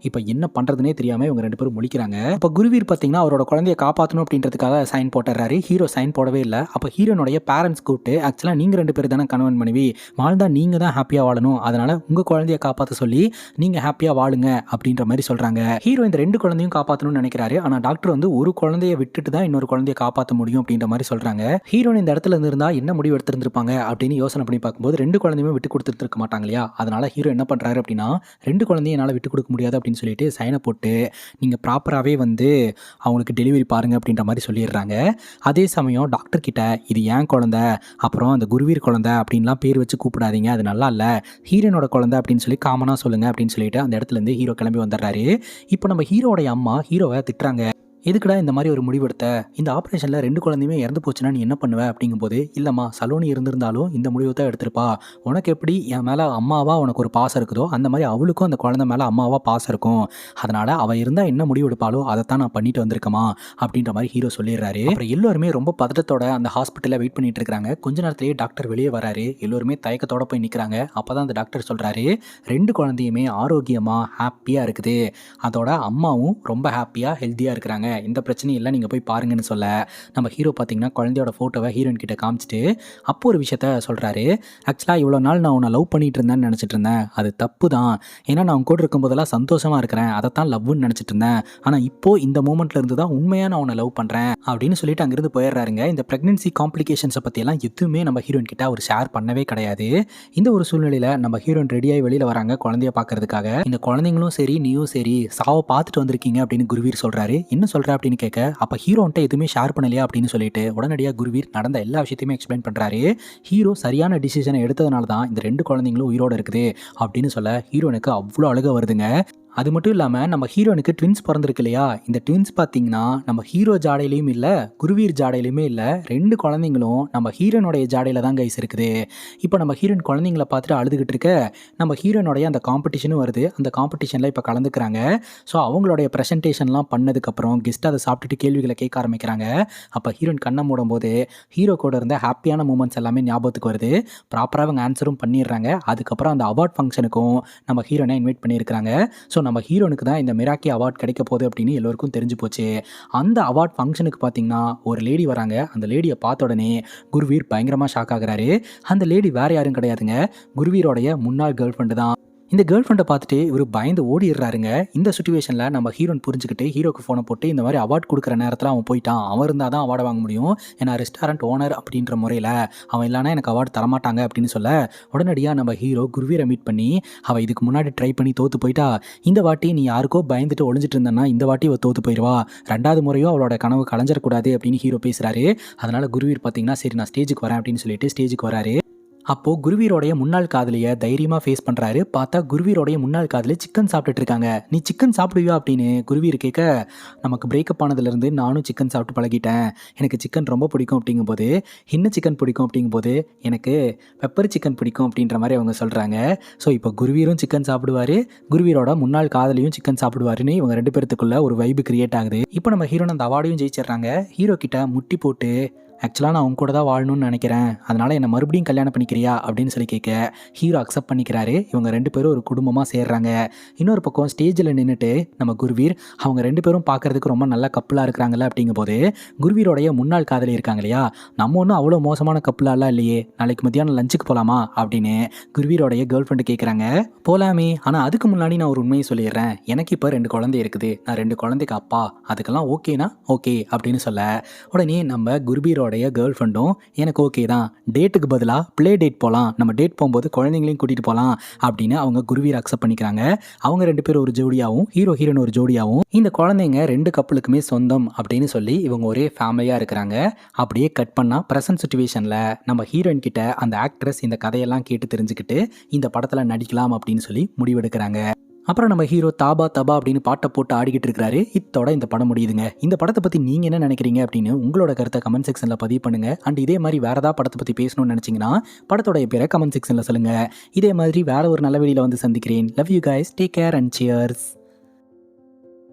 இப்போ என்ன பண்ணுறதுனே தெரியாமல் இவங்க 2 பேரும் முழிக்கிறாங்க. இப்போ குருவீர் பார்த்தீங்கன்னா அவரோட குழந்தைய காப்பாற்றணும் அப்படின்றதுக்காக சைன் போட்டுறாரு. ஹீரோ சைன் போடவே இல்லை. அப்போ ஹீரோனுடைய பேரண்ட்ஸ் கூப்பிட்டு, ஆக்சுவலாக நீங்கள் 2 பேர் தானே கணவன் மனைவி, வாழ்ந்தா நீங்கள் தான் ஹாப்பியாக வாழணும், அதனால் உங்கள் குழந்தைய காப்பாற்ற சொல்லி நீங்கள் ஹாப்பியாக வாழுங்க அப்படின்ற மாதிரி சொல்கிறாங்க. ஹீரோ இந்த 2 குழந்தையும் காப்பாற்றணும்னு நினைக்கிறாரு. ஆனால் டாக்டர் வந்து ஒரு குழந்தைய விட்டுட்டு தான் இன்னொரு குழந்தைய காப்பாற்ற முடியும் அப்படின்ற மாதிரி சொல்கிறாங்க. ஹீரோன் இந்த இடத்துல இருந்திருந்தா என்ன முடிவு எடுத்திருந்திருப்பாங்க அப்படின்னு யோசனை பண்ணி பார்க்கும்போது 2 குழந்தையுமே விட்டு கொடுத்துருக்க மாட்டாங்க இல்லையா. அதனால ஹீரோ என்ன பண்ணுறாரு அப்படின்னா, 2 குழந்தையும் என்னால் விட்டு கொடுக்க முடியாது அப்படின்னு சொல்லிட்டு சைனை போட்டு நீங்கள் ப்ராப்பராகவே வந்து அவங்களுக்கு டெலிவரி பாருங்க அப்படின்ற மாதிரி சொல்லிடுறாங்க. அதே சமயம் டாக்டர் கிட்ட இது ஏன் குழந்தை, அப்புறம் அந்த குருவீர் குழந்தை அப்படின்லாம் பேர் வச்சு கூப்பிடாதீங்க, அது நல்லா இல்லை, ஹீரோனோட குழந்தை அப்படின்னு சொல்லி காமனாக சொல்லுங்க அப்படின்னு சொல்லிட்டு அந்த இடத்துலேருந்து ஹீரோ கிளம்பி வந்துடுறாரு. இப்போ நம்ம ஹீரோடைய அம்மா ஹீரோவை திட்டுறாங்க. எதுக்குடா இந்த மாதிரி ஒரு முடிவெடுத்த, இந்த ஆப்ரேஷனில் 2 குழந்தையுமே இறந்து போச்சுன்னா நீ என்ன பண்ணுவ அப்படிங்கும்போது, இல்லைம்மா சலோனி இருந்திருந்தாலும் இந்த முடிவை தான் எடுத்திருப்பா, உனக்கு எப்படி என் மேலே அம்மாவா உனக்கு ஒரு பாசம் இருக்குதோ அந்த மாதிரி அவளுக்கும் அந்த குழந்தை மேலே அம்மாவா பாசம் இருக்கும், அதனால் அவள் இருந்தால் என்ன முடிவு எடுப்பாளோ அதைத்தான் நான் பண்ணிட்டு வந்திருக்கமா அப்படின்ற மாதிரி ஹீரோ சொல்லிடுறாரு. அப்புறம் எல்லோருமே ரொம்ப பதட்டத்தோட அந்த ஹாஸ்பிட்டலில் வெயிட் பண்ணிட்டு இருக்காங்க. கொஞ்ச நேரத்திலேயே டாக்டர் வெளியே வராரு. எல்லோருமே தயக்கத்தோட போய் நிற்கிறாங்க. அப்போ தான் அந்த டாக்டர் சொல்கிறாரு, 2 குழந்தையுமே ஆரோக்கியமாக ஹாப்பியாக இருக்குது, அதோட அம்மாவும் ரொம்ப ஹாப்பியாக ஹெல்த்தியாக இருக்கிறாங்க, இந்த பிரச்சனையும் இல்லை, நீங்கள் போய் பாருங்கன்னு சொல்ல, நம்ம ஹீரோ பார்த்தீங்கன்னா குழந்தையோட ஃபோட்டோவை ஹீரோயின் கிட்ட காமிச்சிட்டு அப்போ ஒரு விஷயத்த சொல்கிறாரு. ஆக்சுவலாக இவ்வளோ நாள் நான் உன்னை லவ் பண்ணிட்டு இருந்தேன்னு நினச்சிட்டு இருந்தேன், அது தப்பு தான், ஏன்னா நான் உன் கூட இருக்கும்போதெல்லாம் சந்தோஷமாக இருக்கிறேன், அதைத்தான் லவ்னு நினச்சிட்டு இருந்தேன், ஆனால் இப்போது இந்த மூமெண்ட்டில் இருந்து தான் உண்மையாக நான் உன்னை லவ் பண்ணுறேன் அப்படின்னு சொல்லிட்டு அங்கேருந்து போயிடுறாருங்க. இந்த ப்ரெக்னன்சி காம்ப்ளிகேஷன்ஸை பற்றியெல்லாம் எதுவுமே நம்ம ஹீரோயின் கிட்ட அவர் ஷேர் பண்ணவே கிடையாது. இந்த ஒரு சூழ்நிலையில் நம்ம ஹீரோயின் ரெடியாகி வெளியில் வராங்க குழந்தைய பார்க்கறதுக்காக. இந்த குழந்தைங்களும் சரி நீயும் சரி சாவை பார்த்துட்டு வந்திருக்கீங்க அப்படின்னு குருவீர் சொல்கிறாரு. என்ன சொல்கிற அப்படின்னு கேட்க, அப்போ ஹீரோன்ட்ட எதுவுமே ஷேர் பண்ணலையா அப்படின்னு சொல்லிட்டு உடனடியாக குருவீர் நடந்த எல்லா விஷயத்தையுமே எக்ஸ்பிளைன் பண்ணுறாரு. ஹீரோ சரியான டிசிஷனை எடுத்ததுனால தான் இந்த 2 குழந்தைங்களும் உயிரோடு இருக்குது அப்படின்னு சொல்ல ஹீரோனுக்கு அவ்வளோ அழுக வருதுங்க. அது மட்டும் இல்லாமல் நம்ம ஹீரோனுக்கு ட்வின்ஸ் பிறந்திருக்கு இல்லையா, இந்த ட்வின்ஸ் பார்த்தீங்கன்னா நம்ம ஹீரோ ஜாடையிலையும் இல்லை குருவீர் ஜாடையிலையுமே இல்லை, 2 குழந்தைங்களும் நம்ம ஹீரோனுடைய ஜாடையில் தான் கைஸ் இருக்குது. இப்போ நம்ம ஹீரோயின் குழந்தைங்கள பார்த்துட்டு அழுதுகிட்டு இருக்க, நம்ம ஹீரோனுடைய அந்த காம்படிஷனும் வருது. அந்த காம்படிஷனில் இப்போ கலந்துக்கிறாங்க. ஸோ அவங்களுடைய ப்ரெசன்டேஷன்லாம் பண்ணதுக்கப்புறம் கெஸ்ட் அதை சாப்பிட்டுட்டு கேள்விகளை கேட்க ஆரம்பிக்கிறாங்க. அப்போ ஹீரோயின் கண்ணை மூடும் போது ஹீரோ கூட இருந்த ஹாப்பியான மூமெண்ட்ஸ் எல்லாமே ஞாபகத்துக்கு வருது. ப்ராப்பராக அவங்க ஆன்சரும் பண்ணிடுறாங்க. அதுக்கப்புறம் அந்த அவார்ட் ஃபங்க்ஷனுக்கும் நம்ம ஹீரோனை இன்வைட் பண்ணியிருக்கிறாங்க. ஸோ நம்ம ஹீரோனுக்கு தான் இந்த மிராக்கி அவார்ட் கிடைக்க போகுது அப்படின்னு எல்லோருக்கும் தெரிஞ்சு போச்சு. அந்த அவார்ட் ஃபங்க்ஷனுக்கு பார்த்தீங்கன்னா ஒரு லேடி வராங்க. அந்த லேடியை பார்த்த உடனே குருவீர் பயங்கரமாக ஷாக் ஆகுறாரு. அந்த லேடி வேறு யாரும் கிடையாதுங்க, குருவீரோடைய முன்னாள் கேர்ள் ஃப்ரெண்டு தான். இந்த கேர்ள் ஃப்ரெண்டை பார்த்துட்டு இவர் பயந்து ஓடிடுறாருங்க. இந்த சுச்சுவேஷனில் நம்ம ஹீரோன் புரிஞ்சுக்கிட்டு ஹீரோக்கு ஃபோனை போட்டு இந்த மாதிரி அவார்ட் கொடுக்குற நேரத்தில் அவன் போயிட்டான், அவன் இருந்தால் தான் அவார்டை வாங்க முடியும், ஏன்னா ரெஸ்டாரண்ட் ஓனர் அப்படின்ற முறையில் அவன் இல்லைனா எனக்கு அவார்டு தரமாட்டாங்க அப்படின்னு சொல்ல உடனடியாக நம்ம ஹீரோ குருவீரை மீட் பண்ணி அவள் இதுக்கு முன்னாடி ட்ரை பண்ணி தோற்று போயிட்டா, இந்த வாட்டி நீ யாருக்கோ பயந்துட்டு ஒளிஞ்சிட்டு இருந்தேன்னா இந்த வாட்டி அவள் தோற்று போயிடுவா, ரெண்டாவது முறையும் அவளோட கனவு கலைஞ்சிடக்கூடாது அப்படின்னு ஹீரோ பேசுகிறாரு. அதனால் குருவீர் பார்த்தீங்கன்னா சரி நான் ஸ்டேஜுக்கு வரேன் அப்படின்னு சொல்லிட்டு ஸ்டேஜுக்கு வராரு. அப்போது குருவீரோடைய முன்னாள் காதலியை தைரியமாக ஃபேஸ் பண்ணுறாரு. பார்த்தா குருவீரோடைய முன்னாள் காதலி சிக்கன் சாப்பிட்டுட்டு இருக்காங்க. நீ சிக்கன் சாப்பிடுவியா அப்படின்னு குருவீர் கேட்க, நமக்கு பிரேக்கப் ஆனதுலேருந்து நானும் சிக்கன் சாப்பிட்டு பழகிட்டேன், எனக்கு சிக்கன் ரொம்ப பிடிக்கும் அப்படிங்கும்போது, என்ன சிக்கன் பிடிக்கும் அப்படிங்கும்போது எனக்கு பெப்பர் சிக்கன் பிடிக்கும் அப்படின்ற மாதிரி அவங்க சொல்கிறாங்க. ஸோ இப்போ குருவீரும் சிக்கன் சாப்பிடுவார், குருவீரோட முன்னாள் காதலியும் சிக்கன் சாப்பிடுவாருன்னு இவங்க ரெண்டு பேர்த்துக்குள்ள ஒரு வைப்பு கிரியேட் ஆகுது. இப்போ நம்ம ஹீரோன் அந்த அவார்டையும் ஜெயிச்சிடுறாங்க. ஹீரோ கிட்ட முட்டி போட்டு ஆக்சுவலாக நான் அவங்க கூட தான் வாழணும்னு நினைக்கிறேன், அதனால் என்னை மறுபடியும் கல்யாணம் பண்ணிக்கிறியா அப்படின்னு சொல்லி கேட்க ஹீரோ அக்செப்ட் பண்ணிக்கிறாரு. இவங்க ரெண்டு பேரும் ஒரு குடும்பமாக சேர்றாங்க. இன்னொரு பக்கம் ஸ்டேஜில் நின்றுட்டு நம்ம குருவீர் அவங்க ரெண்டு பேரும் பார்க்குறதுக்கு ரொம்ப நல்ல கப்பலாக இருக்கிறாங்கல்ல அப்படிங்கும்போது குருவீரோடைய முன்னாள் காதலி இருக்காங்க இல்லையா, நம்ம ஒன்றும் அவ்வளோ மோசமான கப்பலாலாம் இல்லையே, நாளைக்கு மத்தியானம் லஞ்சுக்கு போகலாமா அப்படின்னு குருவீரோடைய கேர்ள் ஃப்ரெண்டு கேட்குறாங்க. போகலாமே, ஆனால் அதுக்கு முன்னாடி நான் ஒரு உண்மையை சொல்லிடுறேன், எனக்கு இப்போ 2 குழந்தை இருக்குது, நான் 2 குழந்தைக்கு அப்பா, அதுக்கெல்லாம் ஓகேனா ஓகே அப்படின்னு சொல்ல உடனே நம்ம குருவீரோட கேர்ள் ஃப்ரெண்டும் எனக்கு ஓகே தான், டேட்டுக்கு பதிலாக ப்ளே டேட் போகலாம், நம்ம டேட் போகும்போது குழந்தைங்களையும் கூட்டிகிட்டு போகலாம் அப்படின்னு அவங்க குருவீர் அக்செப்ட் பண்ணிக்கிறாங்க. அவங்க ரெண்டு பேரும் ஒரு ஜோடியாகவும் ஹீரோ ஹீரோன் ஒரு ஜோடியாகவும் இந்த குழந்தைங்க 2 கப்பலுக்குமே சொந்தம் அப்படின்னு சொல்லி இவங்க ஒரே ஃபேமிலியாக இருக்கிறாங்க. அப்படியே கட் பண்ணால் ப்ரெசன்ட் சுச்சுவேஷனில் நம்ம ஹீரோயின் கிட்ட அந்த ஆக்ட்ரஸ் இந்த கதையெல்லாம் கேட்டு தெரிஞ்சுக்கிட்டு இந்த படத்தில் நடிக்கலாம் அப்படின்னு சொல்லி முடிவெடுக்கிறாங்க. அப்புறம் நம்ம ஹீரோ தாபா தபா அப்படின்னு பாட்டை போட்டு ஆடிக்கிட்டு இருக்கிறாரு. இத்தோட இந்த படம் முடியுதுங்க. இந்த படத்தை பற்றி நீங்கள் என்ன நினைக்கிறீங்க அப்படின்னு உங்களோட கருத்தை கமெண்ட் செக்ஷனில் பதிவு பண்ணுங்கள். அண்ட் இதே மாதிரி வேறு ஏதாவது படத்தை பற்றி பேசணும்னு நினச்சிங்கன்னா படத்தோடைய பேரை கமெண்ட் செக்ஷனில் சொல்லுங்கள். இதே மாதிரி வேறு ஒரு நல்ல வீடியோவில் வந்து சந்திக்கிறேன். Love you guys, take care and cheers.